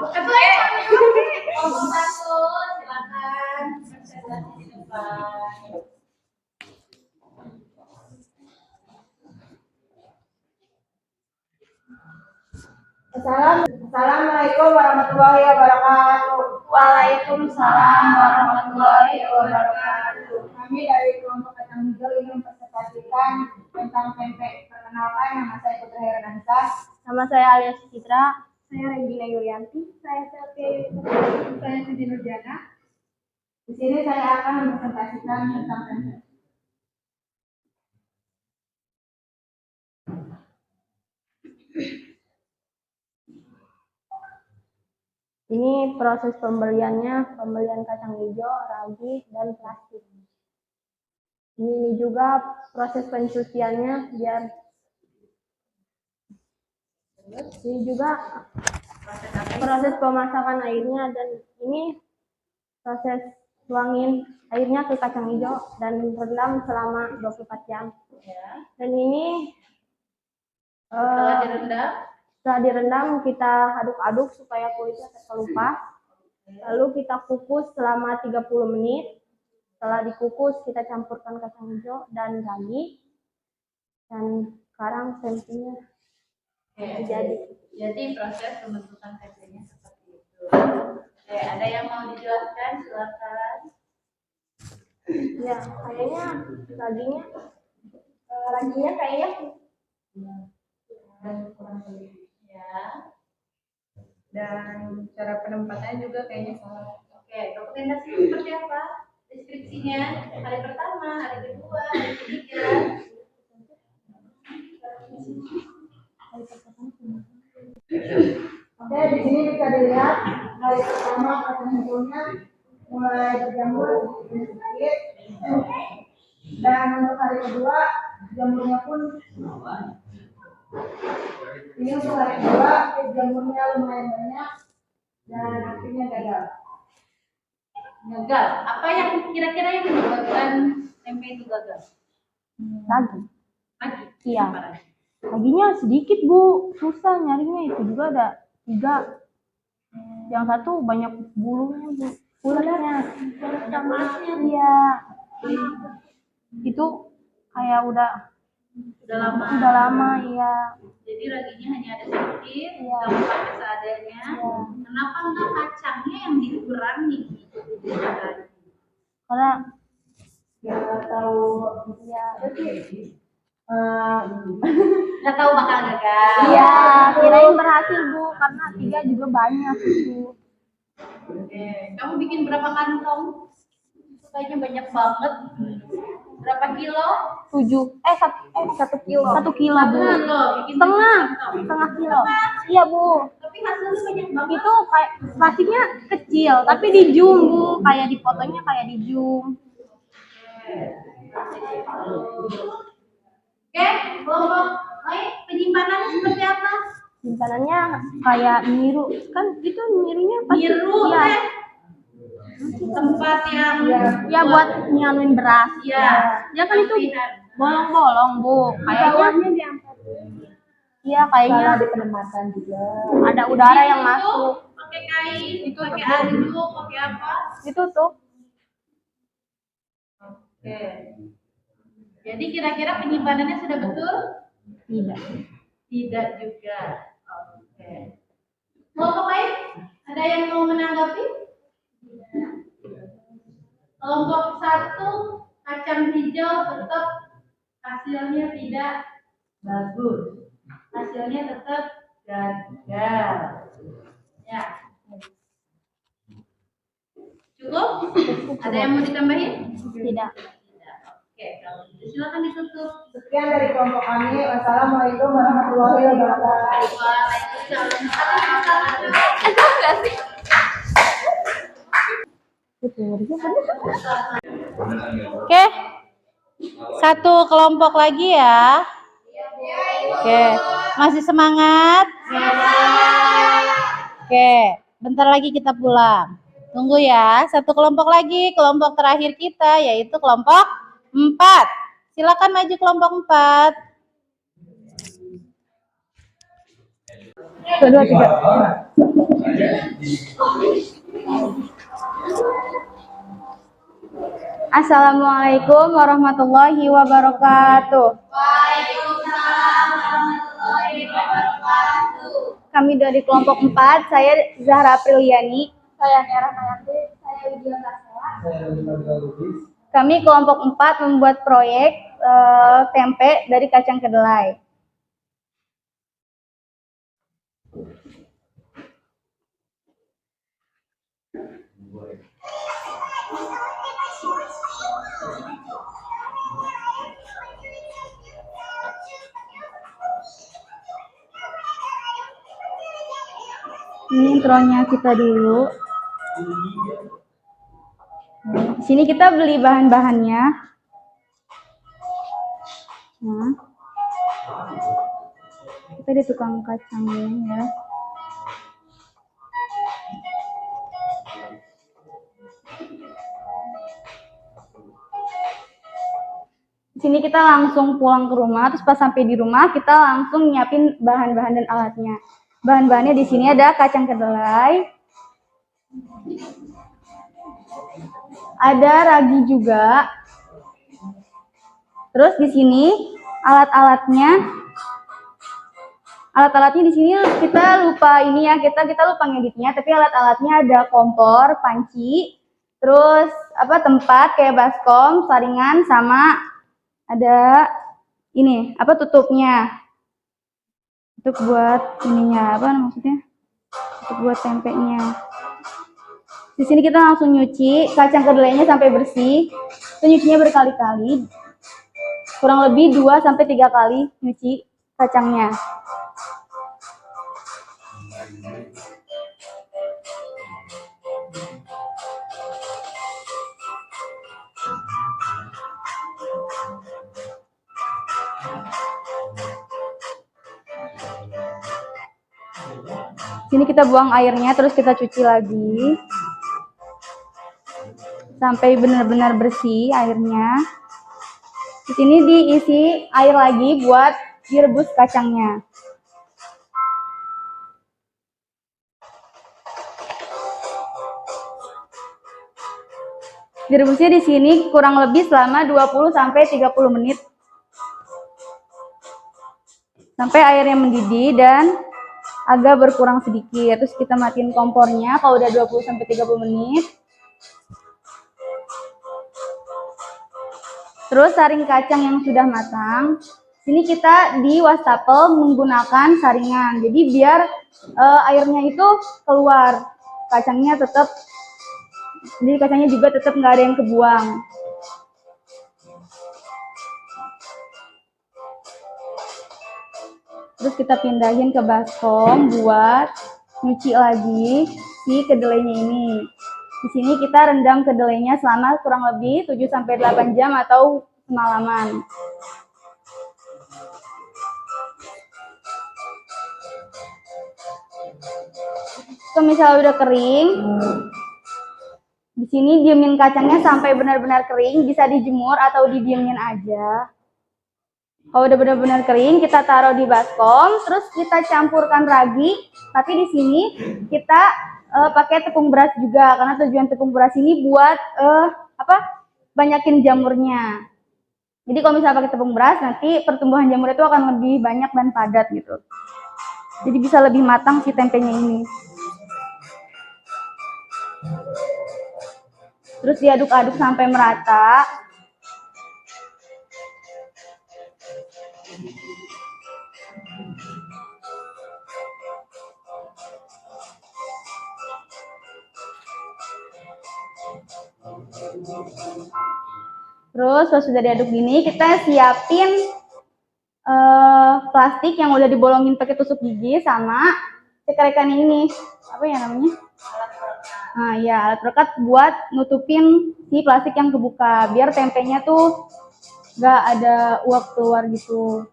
Assalamualaikum warahmatullahi wabarakatuh. Waalaikumsalam warahmatullahi wabarakatuh. Kami dari kelompok Kacang Hijau ingin mempresentasikan tentang pempek. Perkenalkan, nama saya Putri Heranansa. Nama saya Alia Citra. Saya Regina Yulianti. Saya Selvi. Saya Siti Nurjana. Di sini saya akan mempresentasikan tentang pempek. Ini proses pembelian kacang hijau, ragi, dan plastik. Ini juga proses pencuciannya ini juga proses pemasakan airnya, dan ini proses tuangin airnya ke kacang hijau dan rendam selama 24 jam. Dan ini setelah direndam kita aduk-aduk supaya kulitnya terkelupas. Lalu kita kukus selama 30 menit. Setelah dikukus kita campurkan kacang hijau dan ragi. Dan sekarang tempenya jadi. Jadi proses pembentukan tempenya seperti itu. Oke, ada yang mau dijelaskan? Silakan. Ya, kayaknya raginya kayaknya Ya. dan cara penempatannya juga kayaknya salah. Oke, dokumentasinya seperti apa? Deskripsinya hari pertama, hari kedua, hari ketiga. Oke, di sini bisa dilihat hari pertama kacang hijaunya mulai berjamur sedikit, dan untuk hari kedua jamurnya pun ini untuk hari kedua jamurnya lumayan banyak dan akhirnya gagal. Gagal. Apa yang kira-kira yang menyebabkan tempe itu gagal? Lagi, Lagi. Iya. Apa lagi? laginya sedikit Bu, susah nyarinya, itu juga ada 3. Yang satu banyak bulunya Bu, uletnya. Iya. Itu kayak udah lama. Iya. Jadi raginya hanya ada sedikit, Iya. kamu pakai seadanya. Kenapa enggak kacangnya yang dikurangi? Karena ya tahu ya Nggak tahu bakal gagal. iya, kirain berhasil Bu, karena 3 juga banyak Bu. Oke, kamu bikin berapa kantong? Kayaknya banyak banget. Berapa kilo? 1 kilo. 1 kilo Bu. Setengah loh, bikin Setengah, kantong. setengah kilo. Iya Bu. Tapi hasilnya banyak banget. Itu kayak plastiknya kecil, tapi di zoom Bu, kayak di fotonya kayak di zoom. Oke, kelompok lain penyimpanannya seperti apa? Simpanannya kayak niru, kan itu nirunya pasti. Niru, Iya. Tempat yang Ya buat nyaluin beras. Iya. Ya kan itu Lampiran. bolong-bolong Bu. Kayaknya. Iya kayaknya Di penempatan juga. ada udara yang Itu masuk. pakai kain, itu pakai anduk, pakai apa? Itu tuh. Oke. Jadi kira-kira penyimpanannya sudah betul? Tidak. Tidak juga. Oke. Kelompok lain? Ada yang mau menanggapi? Kelompok 1 kacang hijau tetap hasilnya tidak bagus. Hasilnya tetap gagal. Ya. Cukup? Ada yang mau ditambahin? Tidak. Oke, kalau gitu silakan ditutup. Sekian dari kelompok kami. Wassalamualaikum warahmatullahi wabarakatuh. Oke. Satu kelompok lagi ya. Oke. Masih semangat? Oke. Bentar lagi kita pulang. Tunggu ya. Satu kelompok lagi. Kelompok terakhir kita yaitu kelompok 4. Silakan maju kelompok 4. 1, 2, 3. Assalamualaikum warahmatullahi wabarakatuh. Kami dari kelompok 4, saya Zahra Apriliani. Saya Nera Nayanti. Saya Widya Kasela. Saya Rizal Lubis. Kami kelompok 4 membuat proyek tempe dari kacang kedelai. Ini intronya kita dulu. Di sini kita beli bahan-bahannya. Nah, kita di tukang kacangnya ya. Di sini kita langsung pulang ke rumah, terus pas sampai di rumah kita langsung nyiapin bahan-bahan dan alatnya. Bahan-bahannya di sini ada kacang kedelai, ada ragi juga. Terus di sini alat-alatnya di sini kita lupa ini ya, kita lupa ngeditnya, tapi alat-alatnya ada kompor, panci, terus tempat kayak baskom, saringan, sama ada ini tutupnya. Untuk buat ininya maksudnya? Untuk buat tempenya. Di sini kita langsung nyuci kacang kedelainya sampai bersih. Kita nyucinya berkali-kali. Kurang lebih 2 sampai 3 kali nyuci kacangnya. Sini kita buang airnya, terus kita cuci lagi sampai benar-benar bersih airnya. Di sini diisi air lagi buat direbus kacangnya. Direbusnya di sini kurang lebih selama 20 sampai 30 menit. Sampai airnya mendidih dan agak berkurang sedikit. Terus kita matiin kompornya kalau udah 20 sampai 30 menit. Terus saring kacang yang sudah matang. Sini kita di wastafel menggunakan saringan. Jadi biar airnya itu keluar. Kacangnya tetap, jadi kacangnya juga tetap nggak ada yang kebuang. Terus kita pindahin ke baskom buat nyuci lagi si kedelainya ini. Di sini kita rendam kedelainya selama kurang lebih 7 sampai 8 jam atau semalaman. Kalau misalnya udah kering, di sini diemin kacangnya sampai benar-benar kering, bisa dijemur atau didiemin aja. Kalau udah benar-benar kering, kita taruh di baskom, terus kita campurkan ragi. Tapi di sini kita pakai tepung beras juga, karena tujuan tepung beras ini buat banyakin jamurnya. Jadi kalau misalnya pakai tepung beras, nanti pertumbuhan jamur itu akan lebih banyak dan padat gitu. Jadi bisa lebih matang si tempenya ini. Terus diaduk-aduk sampai merata. Terus pas sudah diaduk gini, kita siapin plastik yang udah dibolongin pakai tusuk gigi sama cekerekan ini. Apa ya namanya? Nah ya, alat perekat buat nutupin si plastik yang kebuka, biar tempenya tuh nggak ada uap keluar gitu.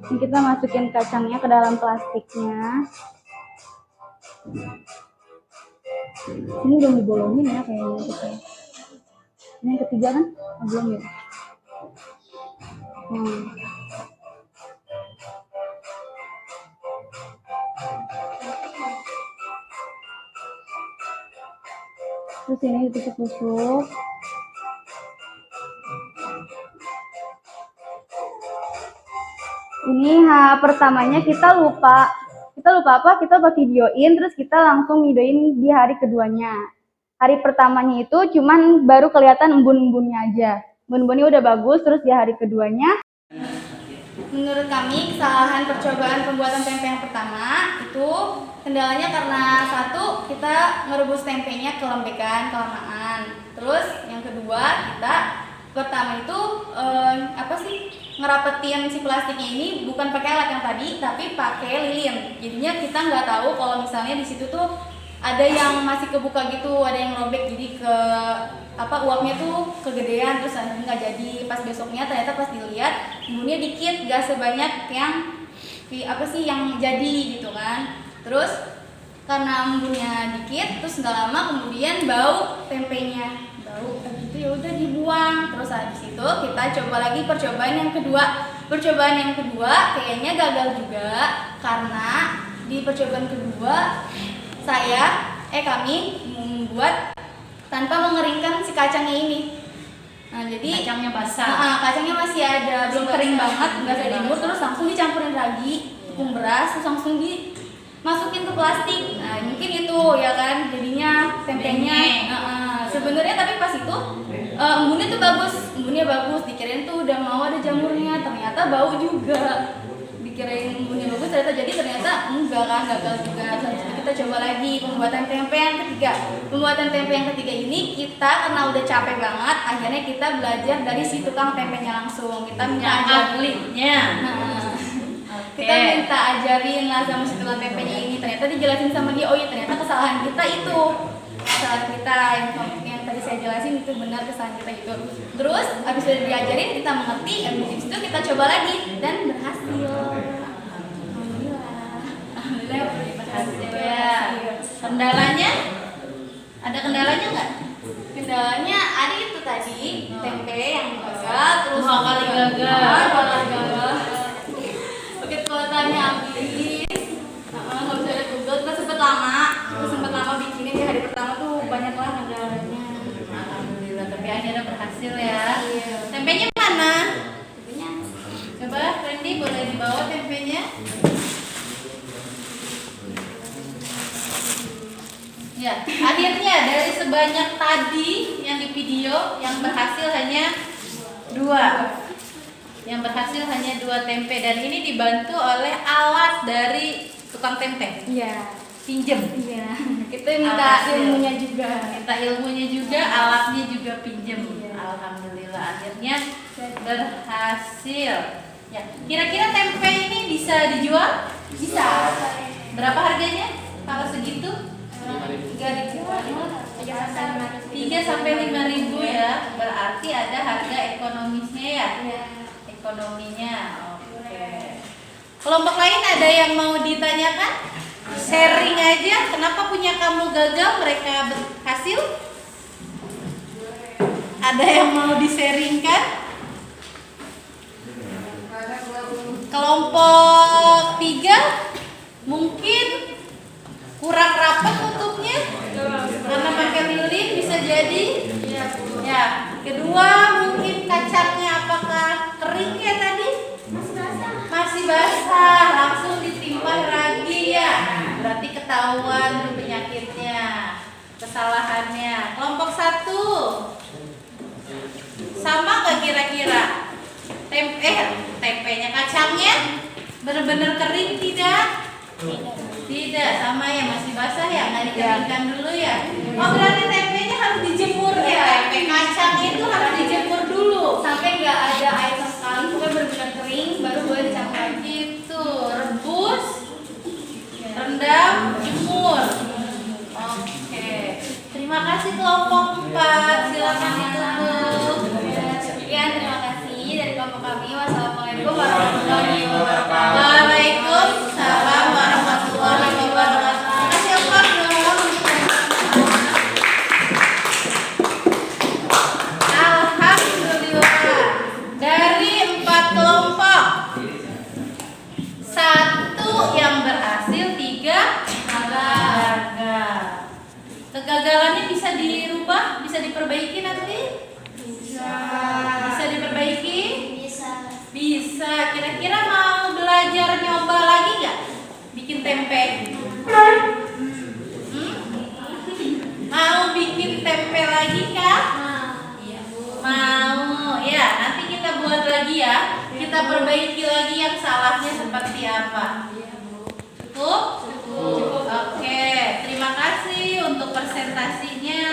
Ini kita masukin kacangnya ke dalam plastiknya. Ini belum dibolongin ya kayaknya kita. Ini yang ketiga kan? Oh, belum ya? Terus ini ditusuk-tusuk. Ini pertamanya kita lupa kita lupa apa? Kita lupa videoin, terus kita langsung videoin di hari keduanya. Hari pertamanya itu cuman baru kelihatan embun-embunnya aja. Embun-embunnya udah bagus, terus di hari keduanya. Menurut kami, kesalahan percobaan pembuatan tempe yang pertama itu kendalanya karena satu, kita ngerebus tempenya kelembekan, kelamaan. Terus yang kedua, kita pertama itu ngerapetin si plastiknya ini bukan pakai alat yang tadi, tapi pakai lilin. Jadinya kita nggak tahu kalau misalnya di situ tuh ada yang masih kebuka gitu, ada yang robek, jadi uapnya tuh kegedean, terus akhirnya nggak jadi. Pas besoknya ternyata pas dilihat embunnya dikit, gak sebanyak yang yang jadi gitu kan. Terus karena embunnya dikit, terus nggak lama kemudian bau tempenya, habis itu ya udah dibuang. Terus habis itu kita coba lagi percobaan yang kedua. Percobaan yang kedua kayaknya gagal juga, karena di percobaan kedua kami membuat tanpa mengeringkan si kacangnya ini. Nah, jadi Kacangnya basah. Kacangnya masih ada, belum kering banget, nggak ada dijemur, terus langsung dicampurin ragi, tepung beras, terus langsung dimasukin ke plastik. Nah, mungkin itu ya kan jadinya tempenya. Sebenarnya tapi pas itu embunnya tuh embunnya bagus, dikirain tuh udah mau ada jamurnya, ternyata bau juga. Dikirain embunnya bagus, ternyata enggak kan, gagal juga. Kita coba lagi pembuatan tempe yang ketiga. Pembuatan tempe yang ketiga ini kita karena udah capek banget, akhirnya kita belajar dari si tukang tempenya langsung. Kita minta ahlinya. Kita minta ajarin lah sama si tukang tempenya ini. Ternyata dijelasin sama dia, oh iya ternyata kesalahan kita itu. Kesalahan kita yang tadi saya jelasin itu benar, kesalahan kita itu. Terus habis udah diajarin, kita mengerti, habis itu kita coba lagi dan berhasil. Alhamdulillah berhasil ya. Kendalanya? Ada kendalanya nggak? Kendalanya ada itu tadi, tempe yang gagal, terus Dua kali gagal. pakai kuotanya habis. Nggak bisa lihat Google, kita sempet lama bikinnya. Di hari pertama tuh banyak lah kendalanya. Alhamdulillah, tapi akhirnya berhasil ya. Tempenya mana? Intinya Coba Randy boleh dibawa tempenya? Ya, akhirnya dari sebanyak tadi yang di video, yang berhasil hanya 2. Yang berhasil hanya 2 tempe, dan ini dibantu oleh alat dari tukang tempe. iya. Pinjem. Iya. Kita minta Alhasil. ilmunya juga. Minta ilmunya juga, alatnya juga pinjem. Alhamdulillah akhirnya berhasil. Ya, kira-kira tempe ini bisa dijual? Bisa. Berapa harganya? Kalau segitu? 3 sampai 5 ribu ya. Berarti ada harga ekonomisnya ya. Ekonominya. Oke. Kelompok lain ada yang mau ditanyakan? Sharing aja. Kenapa punya kamu gagal, mereka berhasil? Ada yang mau di-sharingkan? Kelompok 3 mungkin kurang rapat tutupnya karena pakai lilin, bisa jadi. Ya. Kedua, mungkin kacangnya apakah kering kayak tadi? Masih basah, langsung ditimpa ragi ya. Berarti ketahuan tuh penyakitnya, kesalahannya. Kelompok 1 sama nggak kira-kira? Tempenya, kacangnya bener-bener kering tidak? Tidak, sama ya, masih basah ya, nggak dikeringkan dulu ya. Oh, berarti tempenya harus dijemur ya. Tempe kacang itu harus dijemur dulu Sampai nggak ada air sama sekali, pokoknya benar-benar kering, baru boleh dicampur lagi. itu. Rebus, rendam, jemur. Oke. Terima kasih kelompok 4. Silakan ditutup. Sekian, terima kasih dari kelompok kami. Wassalamualaikum warahmatullahi wabarakatuh. Waalaikumsalam warahmatullahi wabarakatuh. Kasih apa dong? Alhamdulillah. Dari 4 kelompok, 1 yang berhasil, 3 gagal. Kegagalannya bisa dirubah, bisa diperbaiki nanti? Bisa diperbaiki? Bisa. Kira-kira mau belajar nyoba lagi nggak? Bikin tempe tempe? Mau bikin tempe lagi kah? Mau ya, nanti kita buat lagi ya. Kita perbaiki lagi yang salahnya seperti apa. Cukup? Oke, terima kasih untuk presentasinya.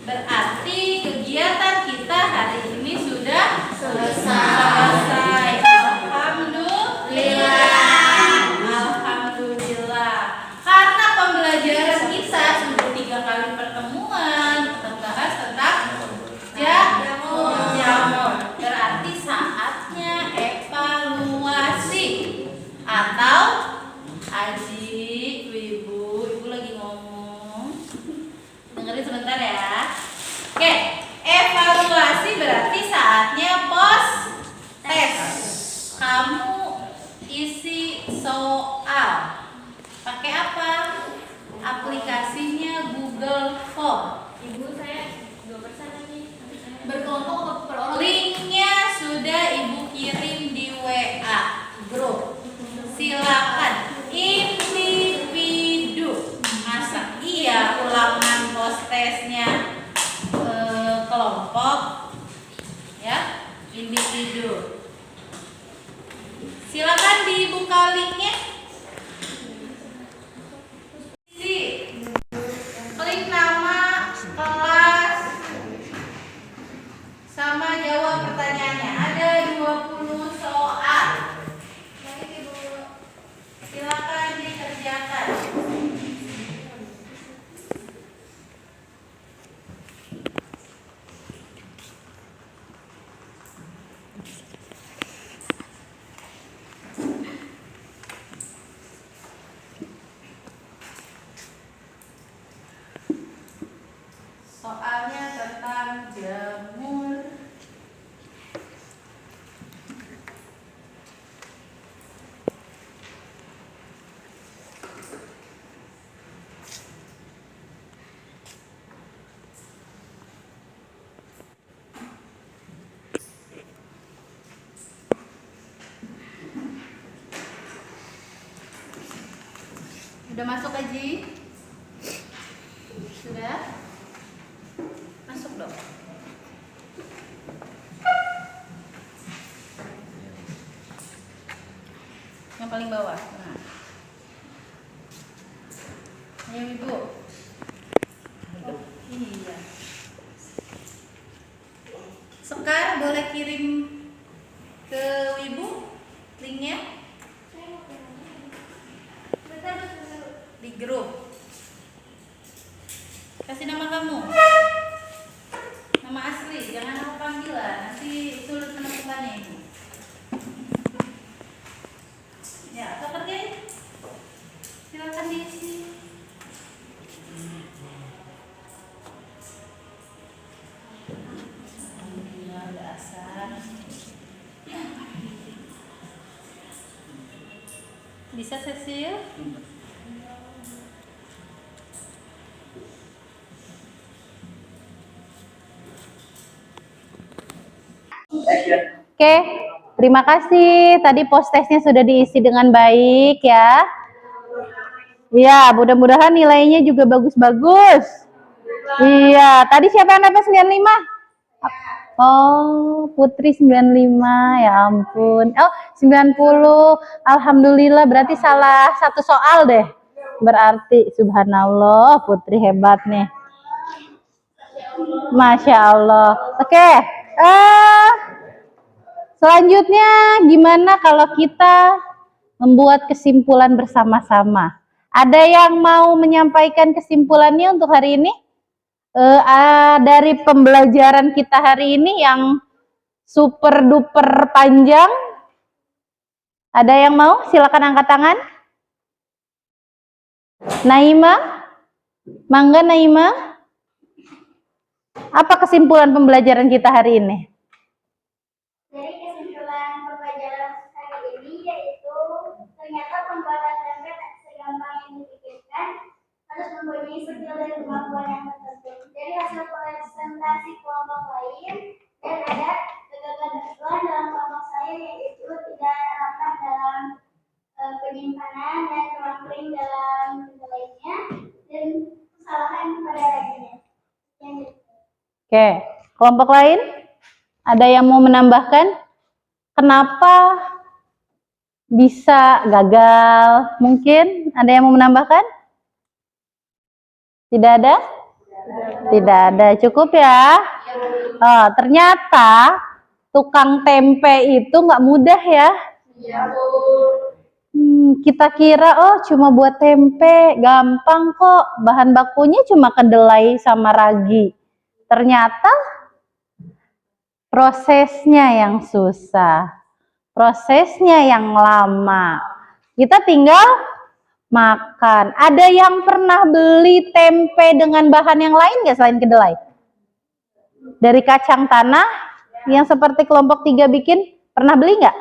Berarti kegiatan kita hari ini sudah selesai. Alhamdulillah. Karena pembelajaran kita sudah 3 kali pertemuan, kita bahas tentang jamur. Berarti saatnya evaluasi. Atau Aji, ibu lagi ngomong. Dengerin sebentar ya. Oke, evaluasi berarti saatnya pos tes. Kamu isi soal. Pakai apa? Aplikasinya Google Form. Ibu saya 2% lagi. Berkelompok atau per orang? Linknya sudah ibu kirim di WA grup. Silakan individu. Masa iya ulangan post tesnya kelompok ya, individu. Silakan dibuka linknya. Klik nama kelas sama jawab pertanyaannya. Ada 20 soal. Silakan dikerjakan. Soalnya tentang jamur. Udah masuk Aji? Sudah? Masuk dong. Yang paling bawah. Nah. Ayo ibu. Iya. Sekar boleh kirim ke ibu linknya di grup. Kasih nama kamu. Nama asli, jangan nama panggilan. Nanti sulit menemukannya ibu. Ya, atau kerjain. Silakan diisi. Dasar. Bisa Cecil? Oke, terima kasih. Tadi post tesnya sudah diisi dengan baik ya. Iya, mudah-mudahan nilainya juga bagus-bagus. Iya, tadi siapa yang dapat 95? Oh, Putri 95, ya ampun. Oh, 90. Alhamdulillah, berarti salah satu soal deh. Berarti, subhanallah, Putri hebat nih. Masya Allah. Oke, selanjutnya gimana kalau kita membuat kesimpulan bersama-sama? Ada yang mau menyampaikan kesimpulannya untuk hari ini? Dari pembelajaran kita hari ini yang super duper panjang. Ada yang mau? Silakan angkat tangan. Naima? Mangga Naima? Apa kesimpulan pembelajaran kita hari ini? Jadi kesimpulan pembelajaran hari ini yaitu ternyata pembuatan tempe tak segampang yang dipikirkan, harus mempunyai skill dan kemampuan yang tertentu. Jadi hasil presentasi kelompok lain dan ada kegagalan dalam kelompok saya yaitu tidak ramah dalam penyimpanan dan Oke, kelompok lain? Ada yang mau menambahkan? Kenapa bisa gagal? Mungkin ada yang mau menambahkan? Tidak ada? Tidak ada, cukup ya. Oh, ternyata tukang tempe itu nggak mudah ya. Kita kira oh cuma buat tempe, gampang kok. Bahan bakunya cuma kedelai sama ragi. Ternyata prosesnya yang susah, prosesnya yang lama. Kita tinggal makan. Ada yang pernah beli tempe dengan bahan yang lain nggak selain kedelai? Dari kacang tanah yang seperti kelompok 3 bikin, pernah beli nggak?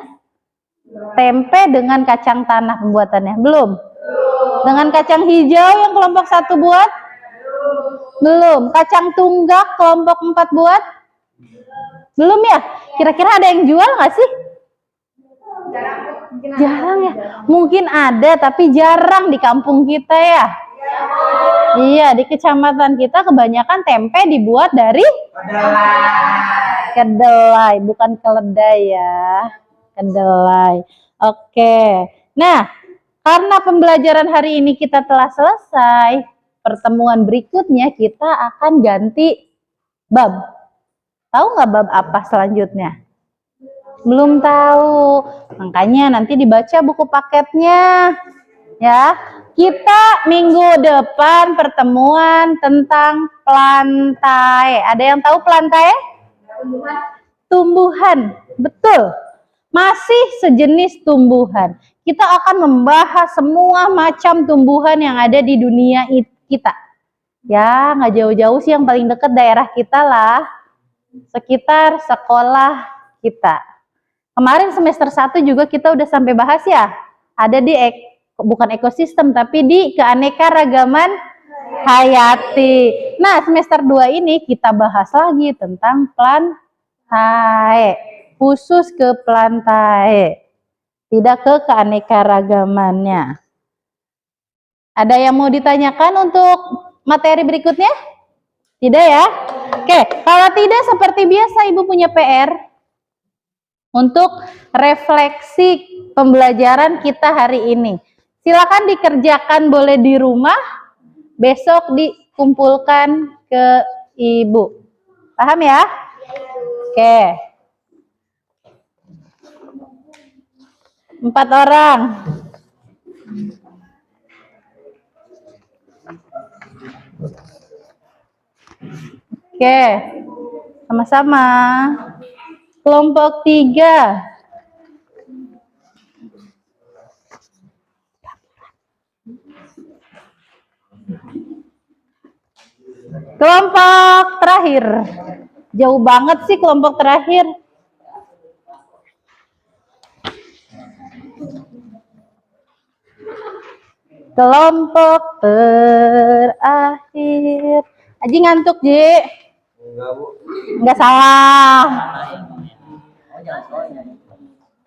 Tempe dengan kacang tanah pembuatannya? Belum. Dengan kacang hijau yang kelompok 1 buat? Belum. Kacang tunggak kelompok 4 buat? Belum ya? Kira-kira ada yang jual nggak sih? Jarang ya. Mungkin ada tapi jarang di kampung kita ya. Iya, di kecamatan kita kebanyakan tempe dibuat dari kedelai, bukan keledai ya. Kedelai. Oke. Nah, karena pembelajaran hari ini kita telah selesai, pertemuan berikutnya kita akan ganti bab. Tahu nggak bab apa selanjutnya? Belum tahu. Makanya nanti dibaca buku paketnya. Ya. Kita minggu depan pertemuan tentang plantae. Ada yang tahu plantae? Tumbuhan. Betul. Masih sejenis tumbuhan. Kita akan membahas semua macam tumbuhan yang ada di dunia kita. Ya, nggak jauh-jauh sih, yang paling dekat daerah kita lah. Sekitar sekolah kita. Kemarin semester 1 juga kita udah sampai bahas ya. Ada di bukan ekosistem tapi di keanekaragaman hayati. Nah, semester 2 ini kita bahas lagi tentang plantae. Khusus ke plantae. Tidak ke keanekaragamannya. Ada yang mau ditanyakan untuk materi berikutnya? Tidak ya? Oke, kalau tidak seperti biasa Ibu punya PR untuk refleksi pembelajaran kita hari ini. Silakan dikerjakan, boleh di rumah, besok dikumpulkan ke Ibu. Paham ya? Oke. 4 orang. Oke, sama-sama. Kelompok 3. Kelompok terakhir. Jauh banget sih kelompok terakhir. Kelompok terakhir. Aji ngantuk, Ji. Enggak salah.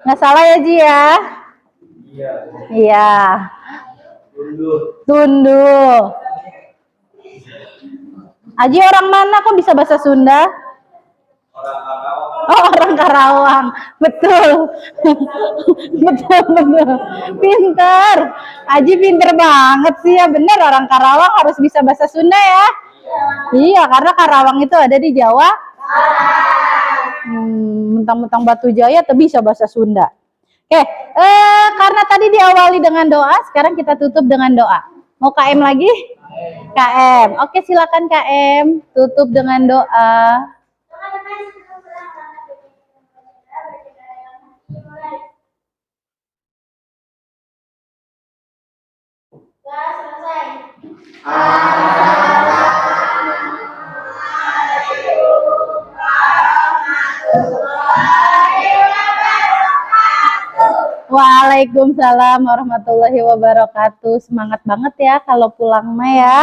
Enggak salah ya, Ji ya? Iya. Tunduh. Aji orang mana kok bisa bahasa Sunda? Oh, orang Karawang. Betul. betul. Pinter. Aji pinter banget sih ya. Bener, orang Karawang harus bisa bahasa Sunda ya. Iya, karena Karawang itu ada di Jawa. Mentang-mentang Batu Jaya tuh bisa bahasa Sunda. Oke, karena tadi diawali dengan doa, sekarang kita tutup dengan doa. Mau KM lagi? KM. Oke, silakan KM. Tutup dengan doa. Waalaikumsalam warahmatullahi wabarakatuh. Semangat banget ya kalau pulang mah ya.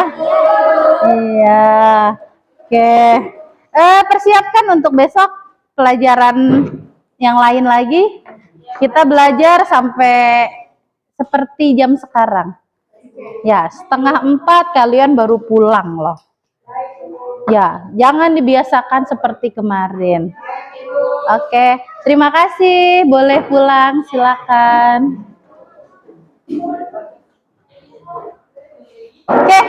Iya. Oke. Persiapkan untuk besok pelajaran yang lain lagi. Kita belajar sampai seperti jam sekarang. Ya, 3:30 kalian baru pulang loh. Ya, jangan dibiasakan seperti kemarin. Oke, terima kasih. Boleh pulang, silakan. Oke.